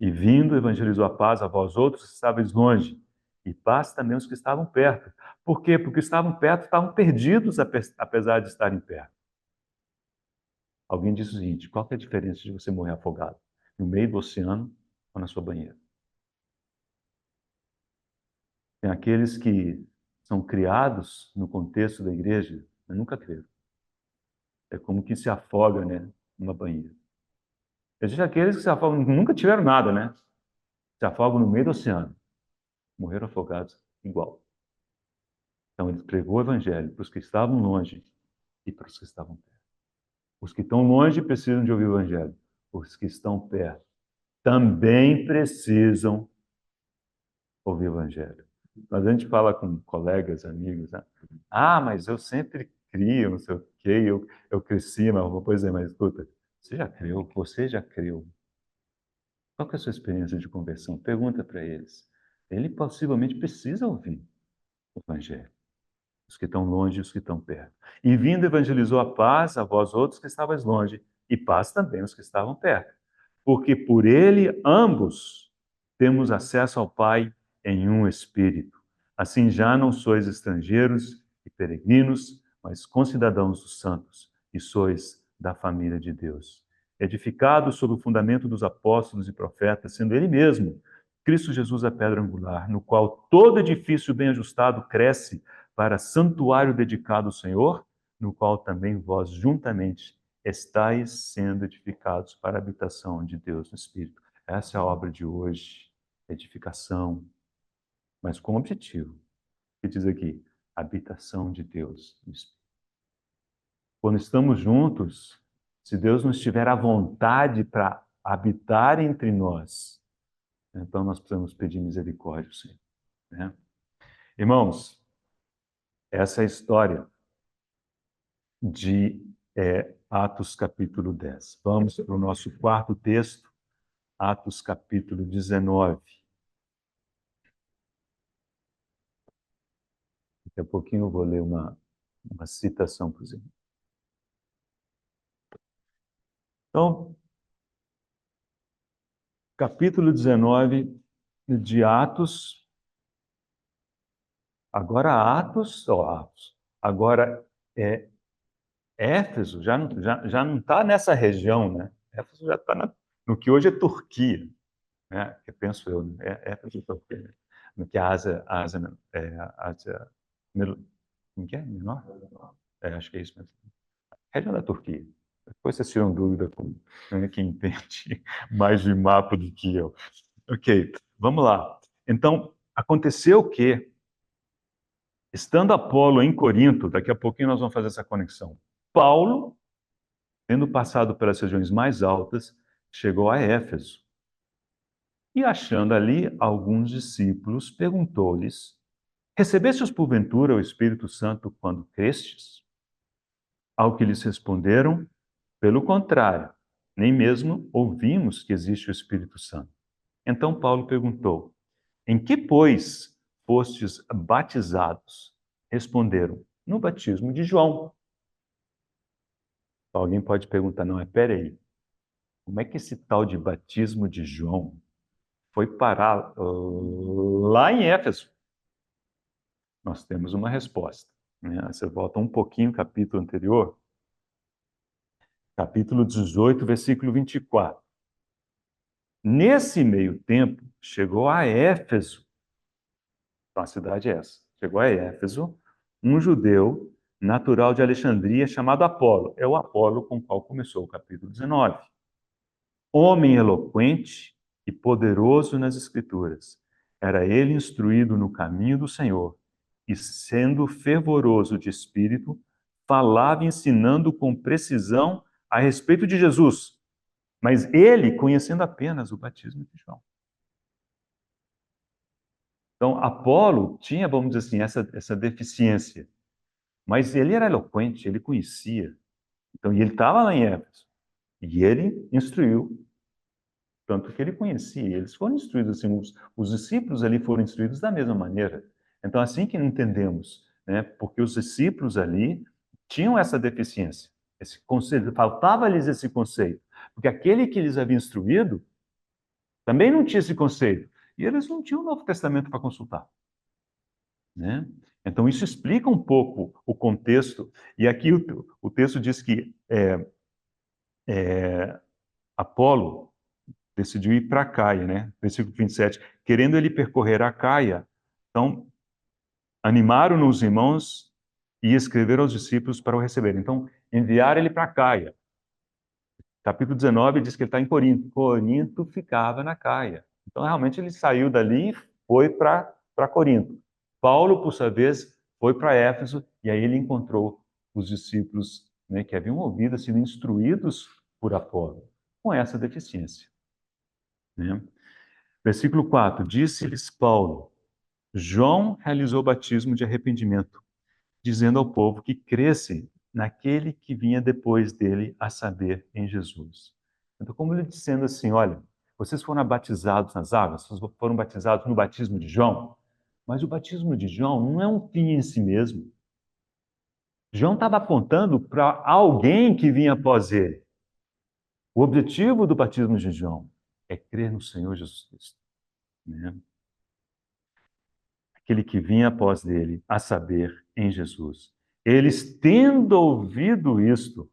E vindo, evangelizou a paz a vós outros que estáveis longe, e paz também aos que estavam perto. Por quê? Porque estavam perto, estavam perdidos, apesar de estarem perto. Alguém disse o seguinte: qual que é a diferença de você morrer afogado? No meio do oceano ou na sua banheira? Tem aqueles que são criados no contexto da igreja, mas nunca creram. É como que se afoga, né, numa banheira. Existem aqueles que se afogam, nunca tiveram nada, né? Se afogam no meio do oceano. Morreram afogados igual. Então, ele pregou o evangelho para os que estavam longe e para os que estavam perto. Os que estão longe precisam de ouvir o evangelho. Os que estão perto também precisam ouvir o evangelho. Mas a gente fala com colegas, amigos, né? Ah, mas eu sempre crio, não sei o quê, eu cresci, mas pois é, mas escuta, você já creu? Você já creu? Qual que é a sua experiência de conversão? Pergunta para eles. Ele possivelmente precisa ouvir o evangelho. Os que estão longe e os que estão perto. E vindo evangelizou a paz a vós outros que estavais longe, e paz também aos que estavam perto. Porque por ele ambos temos acesso ao Pai em um Espírito. Assim já não sois estrangeiros e peregrinos, mas concidadãos dos santos, e sois da família de Deus. edificado sobre o fundamento dos apóstolos e profetas, sendo ele mesmo, Cristo Jesus, a pedra angular, no qual todo edifício bem ajustado cresce para santuário dedicado ao Senhor, no qual também vós juntamente estáis sendo edificados para a habitação de Deus no Espírito. Essa é a obra de hoje, edificação, mas com objetivo. O que diz aqui? Habitação de Deus no Espírito. Quando estamos juntos, se Deus nos tiver à vontade para habitar entre nós, então nós precisamos pedir misericórdia, Senhor. Né? Irmãos, essa é a história de Atos capítulo 10. Vamos para o nosso quarto texto, Atos capítulo 19. Daqui a pouquinho eu vou ler uma citação para os irmãos. Então, capítulo 19 de Atos. Agora Atos. Agora Éfeso já não está nessa região, né? Éfeso já está no que hoje é Turquia, né? Que penso eu, né? Éfeso, Turquia, no que a Ásia como que é? Menor? Acho que é isso mesmo. Região da Turquia. Depois vocês tiram dúvida com quem entende mais de mapa do que eu. Ok, vamos lá. Então, aconteceu que, estando Apolo em Corinto, daqui a pouquinho nós vamos fazer essa conexão, Paulo, tendo passado pelas regiões mais altas, chegou a Éfeso. E achando ali alguns discípulos, perguntou-lhes: recebestes porventura o Espírito Santo quando crestes? Ao que lhes responderam: pelo contrário, nem mesmo ouvimos que existe o Espírito Santo. Então Paulo perguntou: em que, pois, fostes batizados? Responderam: no batismo de João. Alguém pode perguntar: não, peraí, como é que esse tal de batismo de João foi parar lá em Éfeso? Nós temos uma resposta. Né? Você volta um pouquinho, capítulo anterior, capítulo 18, versículo 24. Nesse meio tempo, chegou a Éfeso, então a cidade é essa, chegou a Éfeso, um judeu natural de Alexandria chamado Apolo. É o Apolo com o qual começou o capítulo 19. Homem eloquente e poderoso nas Escrituras. Era ele instruído no caminho do Senhor e, sendo fervoroso de espírito, falava ensinando com precisão a respeito de Jesus, mas ele conhecendo apenas o batismo de João. Então, Apolo tinha, vamos dizer assim, essa deficiência, mas ele era eloquente, ele conhecia. Então, e ele estava lá em Éfeso, e ele instruiu, tanto que ele conhecia, eles foram instruídos assim, os discípulos ali foram instruídos da mesma maneira. Então, assim que entendemos, né, porque os discípulos ali tinham essa deficiência, esse conceito, faltava-lhes esse conceito, porque aquele que lhes havia instruído também não tinha esse conceito, e eles não tinham o Novo Testamento para consultar. Né? Então, isso explica um pouco o contexto, e aqui o texto diz que Apolo decidiu ir para Caia, né? Versículo 27. Querendo ele percorrer a Caia, então animaram-no os irmãos e escreveram aos discípulos para o receber. Então, enviaram ele para Caia. Capítulo 19 diz que ele está em Corinto. Corinto ficava na Caia. Então, realmente, ele saiu dali e foi para Corinto. Paulo, por sua vez, foi para Éfeso e aí ele encontrou os discípulos, né, que haviam ouvido, sido instruídos por Apolo, com essa deficiência. Né? Versículo 4. Disse-lhes Paulo: João realizou o batismo de arrependimento, dizendo ao povo que cresce naquele que vinha depois dele, a saber, em Jesus. Então, como ele dizendo assim, olha, vocês foram batizados nas águas, vocês foram batizados no batismo de João, mas o batismo de João não é um fim em si mesmo. João estava apontando para alguém que vinha após ele. O objetivo do batismo de João é crer no Senhor Jesus Cristo. Né? Aquele que vinha após dele, a saber, em Jesus. Eles, tendo ouvido isto,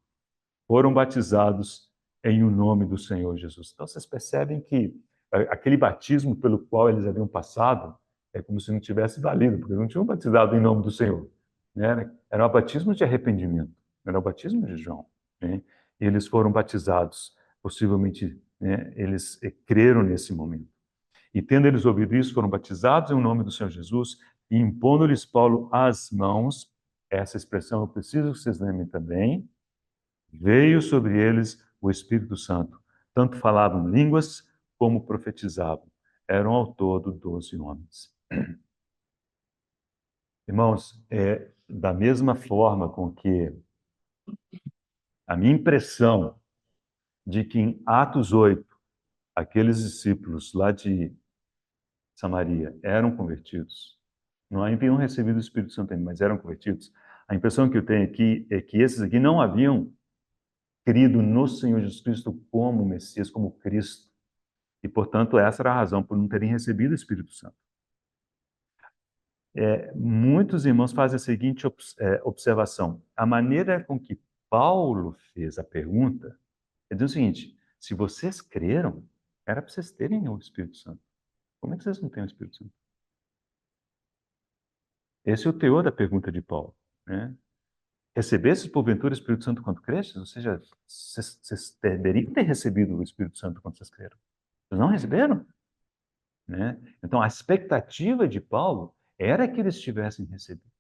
foram batizados em o nome do Senhor Jesus. Então, vocês percebem que aquele batismo pelo qual eles haviam passado é como se não tivesse valido, porque não tinham batizado em nome do Senhor, né? Era um batismo de arrependimento, era o batismo de João, né? E eles foram batizados, possivelmente, né, eles creram nesse momento. E tendo eles ouvido isso, foram batizados em nome do Senhor Jesus, e impondo-lhes Paulo as mãos, essa expressão eu preciso que vocês lembrem também, veio sobre eles o Espírito Santo. Tanto falavam línguas como profetizavam. Eram ao todo 12 homens. Irmãos, da mesma forma com que a minha impressão de que em Atos 8, aqueles discípulos lá de Samaria eram convertidos, não haviam recebido o Espírito Santo ainda, mas eram convertidos. A impressão que eu tenho aqui é que esses aqui não haviam crido no Senhor Jesus Cristo como Messias, como Cristo. E, portanto, essa era a razão por não terem recebido o Espírito Santo. Muitos irmãos fazem a seguinte observação. A maneira com que Paulo fez a pergunta é dizer o seguinte: se vocês creram, era para vocês terem o Espírito Santo. Como é que vocês não têm o Espírito Santo? Esse é o teor da pergunta de Paulo, né? Recebesses, porventura, o Espírito Santo quando cresces? Ou seja, vocês deveriam ter recebido o Espírito Santo quando vocês creram. Vocês não receberam? Né? Então, a expectativa de Paulo era que eles tivessem recebido.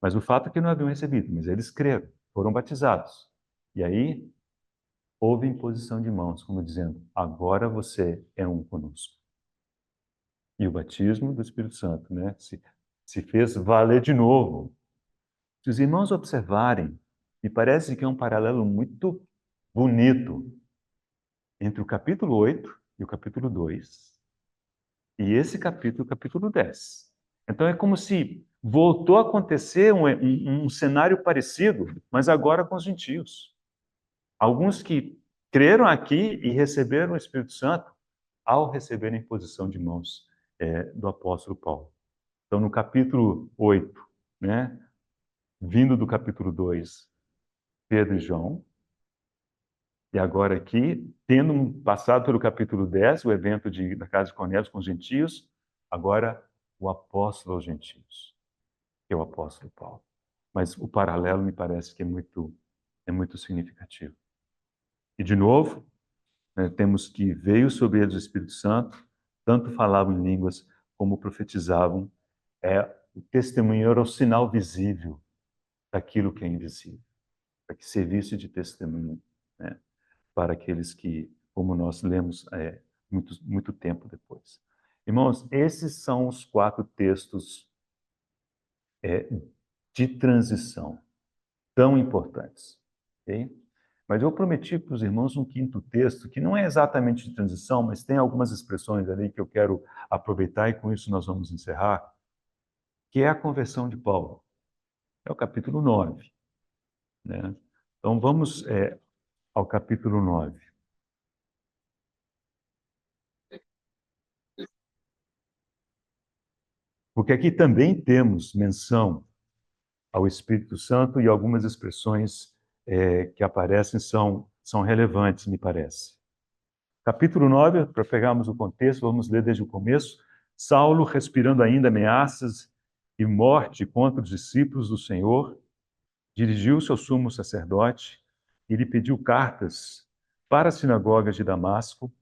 Mas o fato é que não haviam recebido, mas eles creram, foram batizados. E aí, houve imposição de mãos, como dizendo, agora você é um conosco. E o batismo do Espírito Santo, né, se fez valer de novo. Se os irmãos observarem, me parece que é um paralelo muito bonito entre o capítulo 8 e o capítulo 2, e esse capítulo, o capítulo 10. Então é como se voltou a acontecer um cenário parecido, mas agora com os gentios. Alguns que creram aqui e receberam o Espírito Santo ao receberem a imposição de mãos do apóstolo Paulo. Então, no capítulo 8, né, vindo do capítulo 2, Pedro e João, e agora aqui, tendo passado pelo capítulo 10, o evento da casa de Cornélio com os gentios, agora o apóstolo aos gentios, que é o apóstolo Paulo. Mas o paralelo me parece que é muito significativo. E, de novo, né, temos que veio sobre eles o Espírito Santo, tanto falavam em línguas como profetizavam. O testemunho era o sinal visível daquilo que é invisível, para que servisse de testemunho, né, para aqueles que, como nós lemos muito tempo depois. Irmãos, esses são os 4 textos de transição tão importantes. Okay? Mas eu prometi para os irmãos um quinto texto, que não é exatamente de transição, mas tem algumas expressões ali que eu quero aproveitar e com isso nós vamos encerrar, que é a conversão de Paulo. É o capítulo 9. Né? Então vamos ao capítulo 9. Porque aqui também temos menção ao Espírito Santo e algumas expressões que aparecem são relevantes, me parece. Capítulo 9, para pegarmos o contexto, vamos ler desde o começo. Saulo, respirando ainda ameaças e morte contra os discípulos do Senhor, dirigiu-se ao sumo sacerdote e lhe pediu cartas para as sinagogas de Damasco,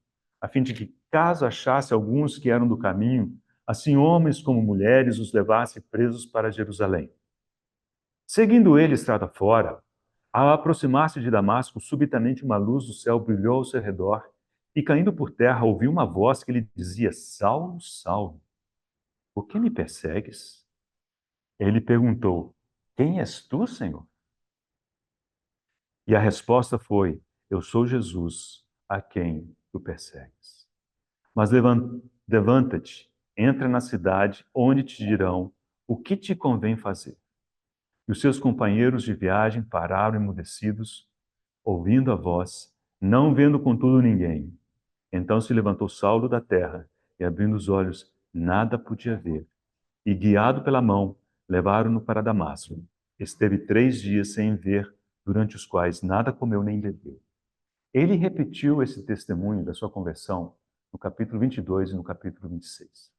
a fim de que, caso achasse alguns que eram do caminho, assim homens como mulheres os levasse presos para Jerusalém. Seguindo ele estrada fora, ao aproximar-se de Damasco, subitamente uma luz do céu brilhou ao seu redor, e caindo por terra, ouviu uma voz que lhe dizia: Saulo, Saulo, por que me persegues? Ele perguntou: Quem és tu, Senhor? E a resposta foi: Eu sou Jesus, a quem tu persegues. Mas levanta-te, entra na cidade, onde te dirão o que te convém fazer. E os seus companheiros de viagem pararam emudecidos, ouvindo a voz, não vendo contudo ninguém. Então se levantou Saulo da terra, e abrindo os olhos, nada podia ver. E guiado pela mão, levaram-no para Damasco. Esteve 3 dias sem ver, durante os quais nada comeu nem bebeu. Ele repetiu esse testemunho da sua conversão no capítulo 22 e no capítulo 26.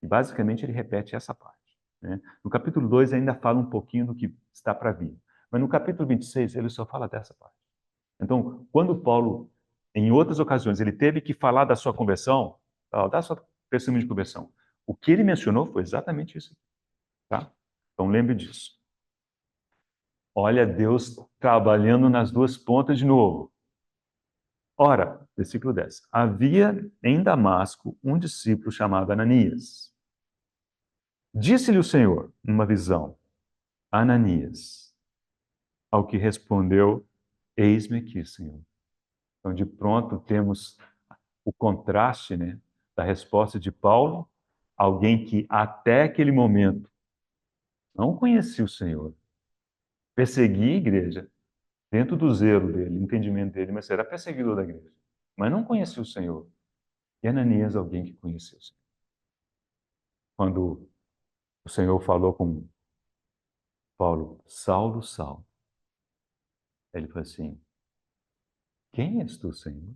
E basicamente ele repete essa parte, né? No capítulo 2 ainda fala um pouquinho do que está para vir. Mas no capítulo 26 ele só fala dessa parte. Então, quando Paulo, em outras ocasiões, ele teve que falar da sua conversão, da sua testemunho de conversão, o que ele mencionou foi exatamente isso. Tá? Então lembre disso. Olha Deus trabalhando nas duas pontas de novo. Ora, versículo 10. Havia em Damasco um discípulo chamado Ananias. Disse-lhe o Senhor, numa visão, Ananias, ao que respondeu, eis-me aqui, Senhor. Então, de pronto, temos o contraste, né, da resposta de Paulo, alguém que até aquele momento não conhecia o Senhor, perseguia a igreja, dentro do zelo dele, entendimento dele, mas era perseguidor da igreja, mas não conhecia o Senhor. E Ananias, alguém que conhecia o Senhor. Quando o Senhor falou com Paulo, Saulo, Saulo, ele falou assim, quem és tu, Senhor?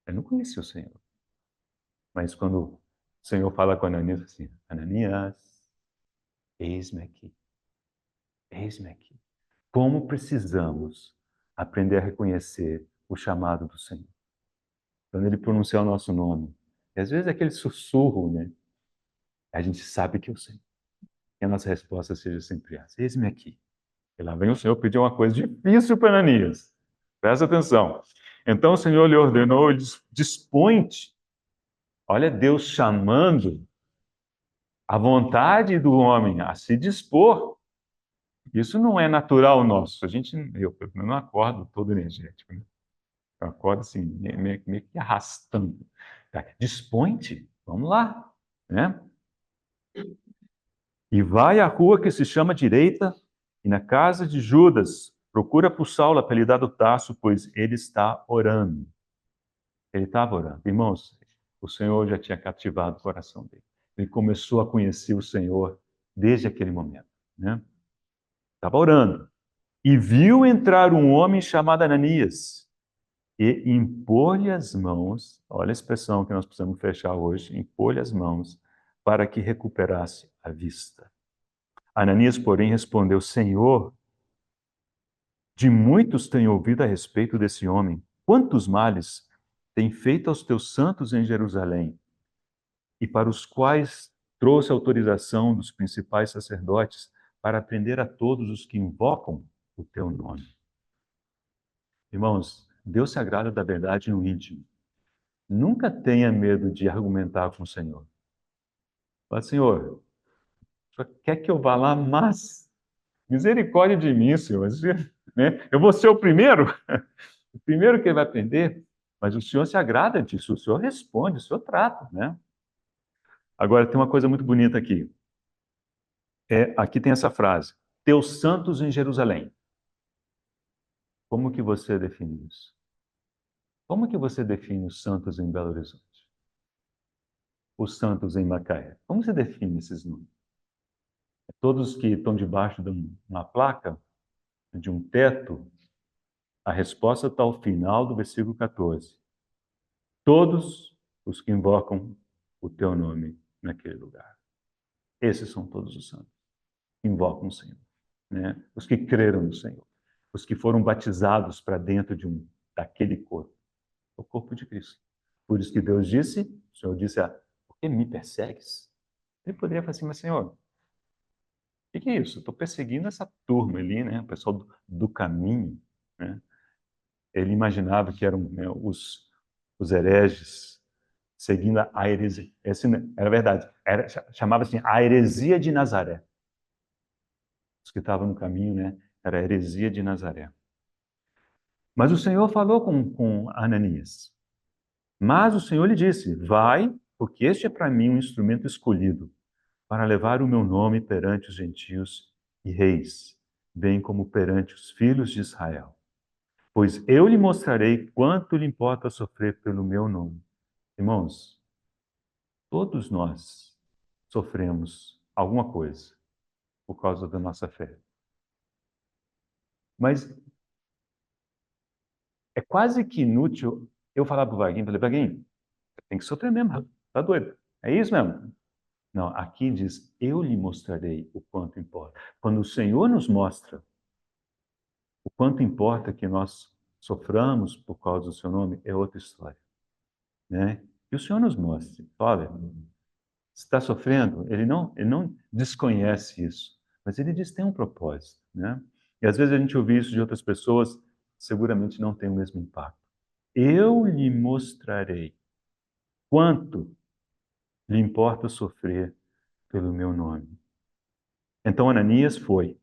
Eu não conhecia o Senhor. Mas quando o Senhor fala com Ananias, assim, Ananias, eis-me aqui, eis-me aqui. Como precisamos aprender a reconhecer o chamado do Senhor. Quando Ele pronunciar o nosso nome. E às vezes é aquele sussurro, né? A gente sabe que é o Senhor. E a nossa resposta seja sempre essa. Eis-me aqui. E lá vem o Senhor pedir uma coisa difícil para Ananias. Presta atenção. Então o Senhor lhe ordenou, dispõe-te. Olha Deus chamando a vontade do homem a se dispor. Isso não é natural nosso. Eu não acordo todo energético, né? Eu acordo assim, meio que arrastando. Tá? Dispõe-te, vamos lá, né? E vai à rua que se chama Direita, e na casa de Judas, procura por Saulo, apelidado Tarso, pois ele está orando. Ele estava orando. Irmãos, o Senhor já tinha cativado o coração dele. Ele começou a conhecer o Senhor desde aquele momento, né? Estava orando. E viu entrar um homem chamado Ananias e impor-lhe as mãos, olha a expressão que nós precisamos fechar hoje, impor-lhe as mãos para que recuperasse a vista. Ananias, porém, respondeu, Senhor, de muitos tenho ouvido a respeito desse homem. Quantos males tem feito aos teus santos em Jerusalém, e para os quais trouxe autorização dos principais sacerdotes para prender a todos os que invocam o teu nome. Irmãos, Deus se agrada da verdade no íntimo. Nunca tenha medo de argumentar com o Senhor. Fala, Senhor, o Senhor quer que eu vá lá, mas misericórdia de mim, Senhor. Né? Eu vou ser o primeiro, o primeiro que ele vai aprender, mas o Senhor se agrada disso, o Senhor responde, o Senhor trata, né? Agora, tem uma coisa muito bonita aqui. Aqui tem essa frase, teus santos em Jerusalém. Como que você define isso? Como que você define os santos em Belo Horizonte? Os santos em Macaé? Como você define esses nomes? Todos que estão debaixo de uma placa, de um teto? A resposta está ao final do versículo 14. Todos os que invocam o teu nome naquele lugar. Esses são todos os santos. Invocam o Senhor, né? Os que creram no Senhor. Os que foram batizados para dentro daquele corpo. O corpo de Cristo. Por isso que Deus disse, o Senhor disse, por que me persegues? Ele poderia falar assim, mas Senhor, o que é isso? Eu estou perseguindo essa turma ali, né? O pessoal do caminho, né? Ele imaginava que eram, né, os hereges, seguindo a heresia. Essa era verdade. Chamava assim a heresia de Nazaré. Os que estavam no caminho, né? Era a heresia de Nazaré. Mas o Senhor falou com Ananias. Mas o Senhor lhe disse, vai, porque este é para mim um instrumento escolhido, para levar o meu nome perante os gentios e reis, bem como perante os filhos de Israel. Pois eu lhe mostrarei quanto lhe importa sofrer pelo meu nome. Irmãos, todos nós sofremos alguma coisa por causa da nossa fé. Mas É quase que inútil eu falar para o Vaguinho, falei, Vaguinho, tem que sofrer mesmo, tá doido? É isso mesmo? Não, aqui diz, eu lhe mostrarei o quanto importa. Quando o Senhor nos mostra o quanto importa que nós soframos por causa do seu nome, é outra história, né? E o Senhor nos mostre, olha, você está sofrendo, ele não desconhece isso, mas ele diz que tem um propósito, né? E às vezes a gente ouve isso de outras pessoas, seguramente não tem o mesmo impacto. Eu lhe mostrarei quanto lhe importa sofrer pelo meu nome. Então Ananias foi,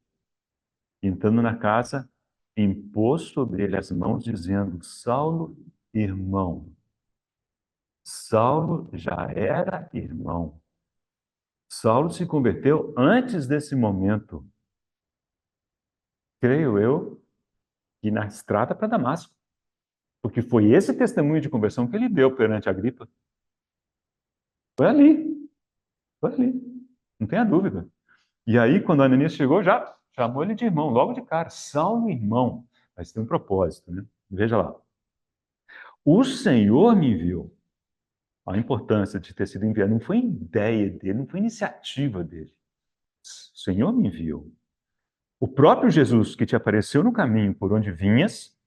entrando na casa, impôs sobre ele as mãos, dizendo: Saulo, irmão. Saulo já era irmão. Saulo se converteu antes desse momento, creio eu, que na estrada para Damasco, porque foi esse testemunho de conversão que ele deu perante Agripa. Foi ali, foi ali, não tenha dúvida. E aí, quando Ananias chegou, já chamou ele de irmão, logo de cara. Saulo, irmão. Mas tem um propósito, né? Veja lá. O Senhor me enviou. A importância de ter sido enviado não foi ideia dele, não foi iniciativa dele. O Senhor me enviou. O próprio Jesus que te apareceu no caminho por onde vinhas,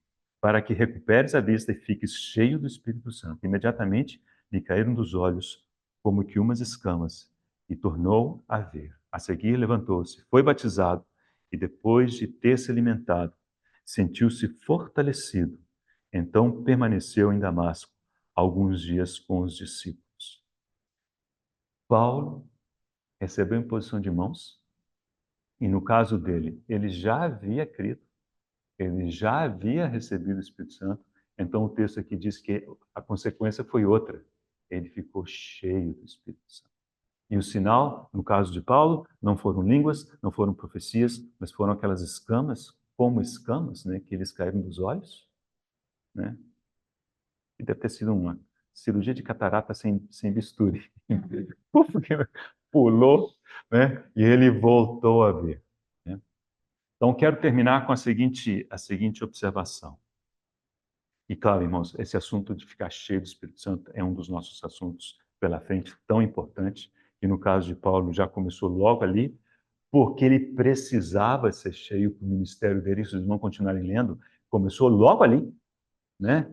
para que recuperes a vista e fiques cheio do Espírito Santo. Imediatamente lhe caíram dos olhos como que umas escamas e tornou a ver. A seguir levantou-se, foi batizado e depois de ter se alimentado, sentiu-se fortalecido. Então permaneceu em Damasco alguns dias com os discípulos. Paulo recebeu imposição de mãos e no caso dele, ele já havia crido. Ele já havia recebido o Espírito Santo, então o texto aqui diz que a consequência foi outra. Ele ficou cheio do Espírito Santo. E o sinal, no caso de Paulo, não foram línguas, não foram profecias, mas foram aquelas escamas, como escamas, né, que eles caíram dos olhos, né? E deve ter sido uma cirurgia de catarata sem bisturi. Porque pulou, né? E ele voltou a ver, né? Então, quero terminar com a seguinte observação. E claro, irmãos, esse assunto de ficar cheio do Espírito Santo é um dos nossos assuntos pela frente, tão importante, que no caso de Paulo já começou logo ali, porque ele precisava ser cheio para o ministério dele, se vocês não continuarem lendo, começou logo ali, né?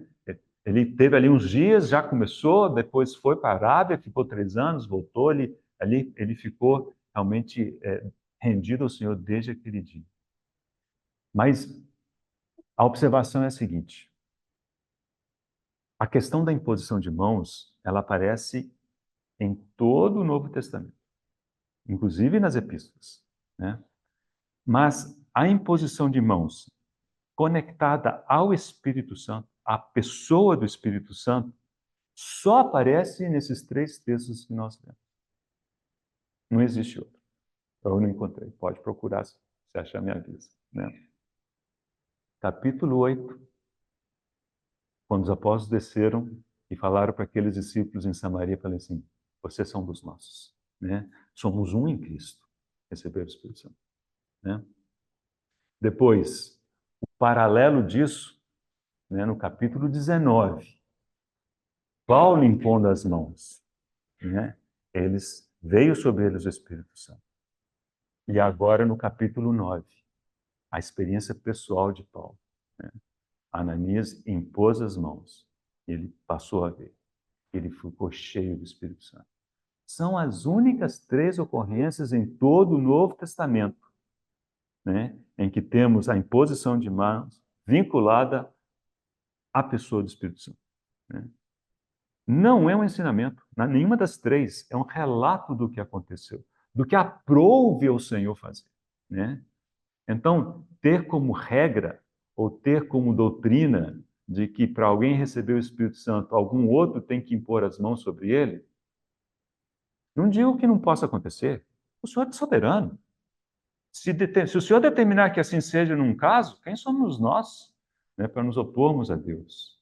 Ele teve ali uns dias, já começou, depois foi para a Arábia, ficou 3 anos, voltou, ele ficou realmente rendido ao Senhor desde aquele dia. Mas a observação é a seguinte: a questão da imposição de mãos, ela aparece em todo o Novo Testamento, inclusive nas epístolas, né? Mas a imposição de mãos conectada ao Espírito Santo, à pessoa do Espírito Santo, só aparece nesses 3 textos que nós temos. Não existe outro. Eu não encontrei. Pode procurar, se achar, me avisa, né? Capítulo 8, quando os apóstolos desceram e falaram para aqueles discípulos em Samaria, falei assim: vocês são dos nossos, né? Somos um em Cristo. Receber o Espírito Santo, né? Depois, o paralelo disso, né, no capítulo 19, Paulo impondo as mãos, né? Veio sobre eles o Espírito Santo. E agora no capítulo 9, a experiência pessoal de Paulo, né? Ananias impôs as mãos, ele passou a ver, ele ficou cheio do Espírito Santo. São as únicas 3 ocorrências em todo o Novo Testamento, né, em que temos a imposição de mãos vinculada à pessoa do Espírito Santo, né? Não é um ensinamento, nenhuma das 3, é um relato do que aconteceu, do que aprouve ao Senhor fazer, né? Então, ter como regra ou ter como doutrina de que para alguém receber o Espírito Santo, algum outro tem que impor as mãos sobre ele, não digo que não possa acontecer. O Senhor é soberano. Se o Senhor determinar que assim seja num caso, quem somos nós, né, para nos opormos a Deus?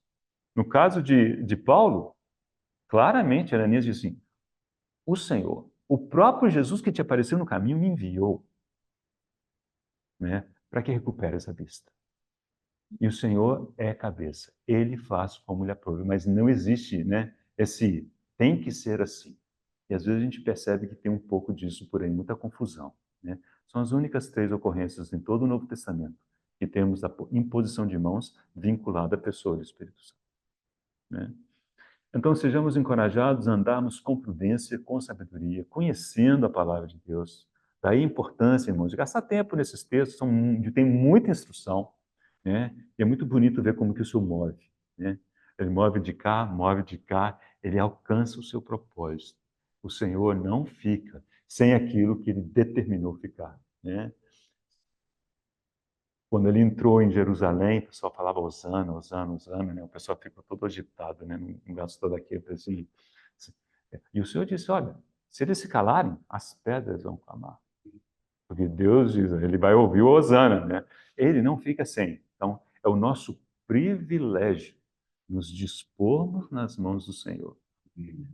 No caso de Paulo, claramente Ananias diz assim: o Senhor, o próprio Jesus que te apareceu no caminho, me enviou, né, para que recupere essa vista. E o Senhor é cabeça. Ele faz como lhe aprove. Mas não existe, né, esse tem que ser assim. E às vezes a gente percebe que tem um pouco disso por aí, muita confusão, né? São as únicas 3 ocorrências em todo o Novo Testamento que temos a imposição de mãos vinculada à pessoa do Espírito Santo, né? Então, sejamos encorajados a andarmos com prudência, com sabedoria, conhecendo a palavra de Deus. Daí a importância, irmãos, de gastar tempo nesses textos, tem muita instrução, né? E é muito bonito ver como que o Senhor move, né? Ele move de cá, ele alcança o seu propósito. O Senhor não fica sem aquilo que ele determinou ficar, né? Quando ele entrou em Jerusalém, o pessoal falava Hosana, Hosana, Hosana, né? O pessoal ficou todo agitado, né? Não gastou daquilo, assim. E o Senhor disse, olha, se eles se calarem, as pedras vão clamar. Porque Deus diz, ele vai ouvir o Hosana, né? Ele não fica sem. Então, é o nosso privilégio nos dispormos nas mãos do Senhor,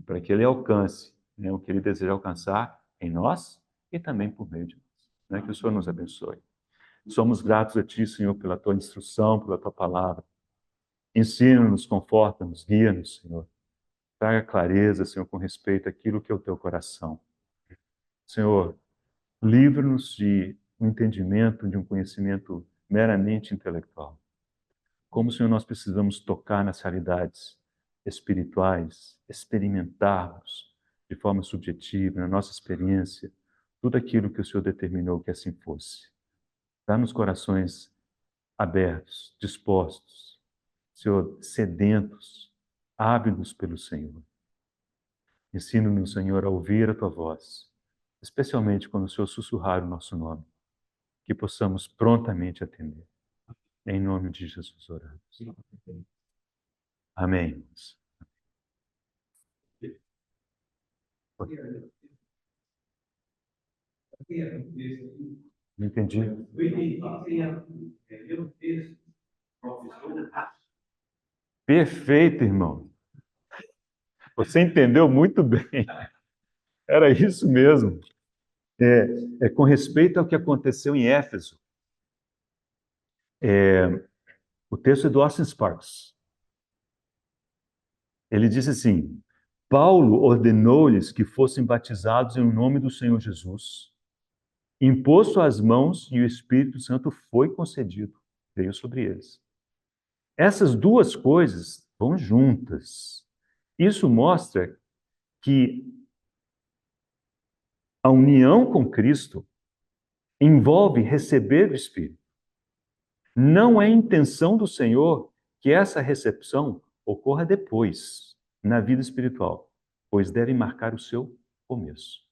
para que ele alcance, né, o que ele deseja alcançar em nós e também por meio de nós. Né? Que o Senhor nos abençoe. Somos gratos a Ti, Senhor, pela Tua instrução, pela Tua palavra. Ensina-nos, conforta-nos, guia-nos, Senhor. Traga clareza, Senhor, com respeito àquilo que é o Teu coração. Senhor, livra-nos de um entendimento, de um conhecimento meramente intelectual. Como, Senhor, nós precisamos tocar nas realidades espirituais, experimentarmos de forma subjetiva, na nossa experiência, tudo aquilo que o Senhor determinou que assim fosse. Dá-nos corações abertos, dispostos, Senhor, sedentos, ávidos pelo Senhor. Ensina-nos, Senhor, a ouvir a Tua voz, especialmente quando o Senhor sussurrar o nosso nome, que possamos prontamente atender. Em nome de Jesus oramos. Amém. Não entendi. Perfeito, irmão. Você entendeu muito bem. Era isso mesmo. É com respeito ao que aconteceu em Éfeso. O texto é do Austin Sparks. Ele diz assim: Paulo ordenou-lhes que fossem batizados em nome do Senhor Jesus, impôs suas mãos e o Espírito Santo foi concedido, veio sobre eles. Essas duas coisas vão juntas. Isso mostra que a união com Cristo envolve receber o Espírito. Não é intenção do Senhor que essa recepção ocorra depois, na vida espiritual, pois deve marcar o seu começo.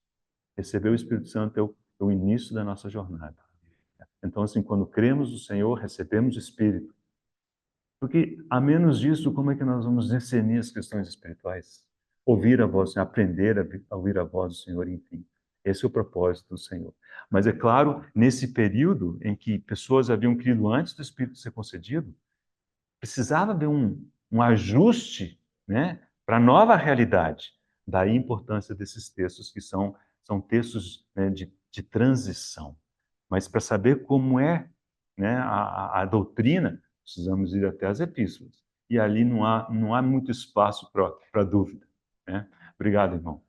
Receber o Espírito Santo é o início da nossa jornada. Então, assim, quando cremos no Senhor, recebemos o Espírito. Porque, a menos disso, como é que nós vamos discernir as questões espirituais? Ouvir a voz do Senhor, aprender a ouvir a voz do Senhor, enfim. Esse é o propósito do Senhor. Mas, é claro, nesse período em que pessoas haviam crido antes do Espírito ser concedido, precisava haver um ajuste, né, para a nova realidade. Daí a importância desses textos, que são textos, né, de transição. Mas para saber como é, né, a doutrina, precisamos ir até as epístolas. E ali não há muito espaço para dúvida, né? Obrigado, irmão.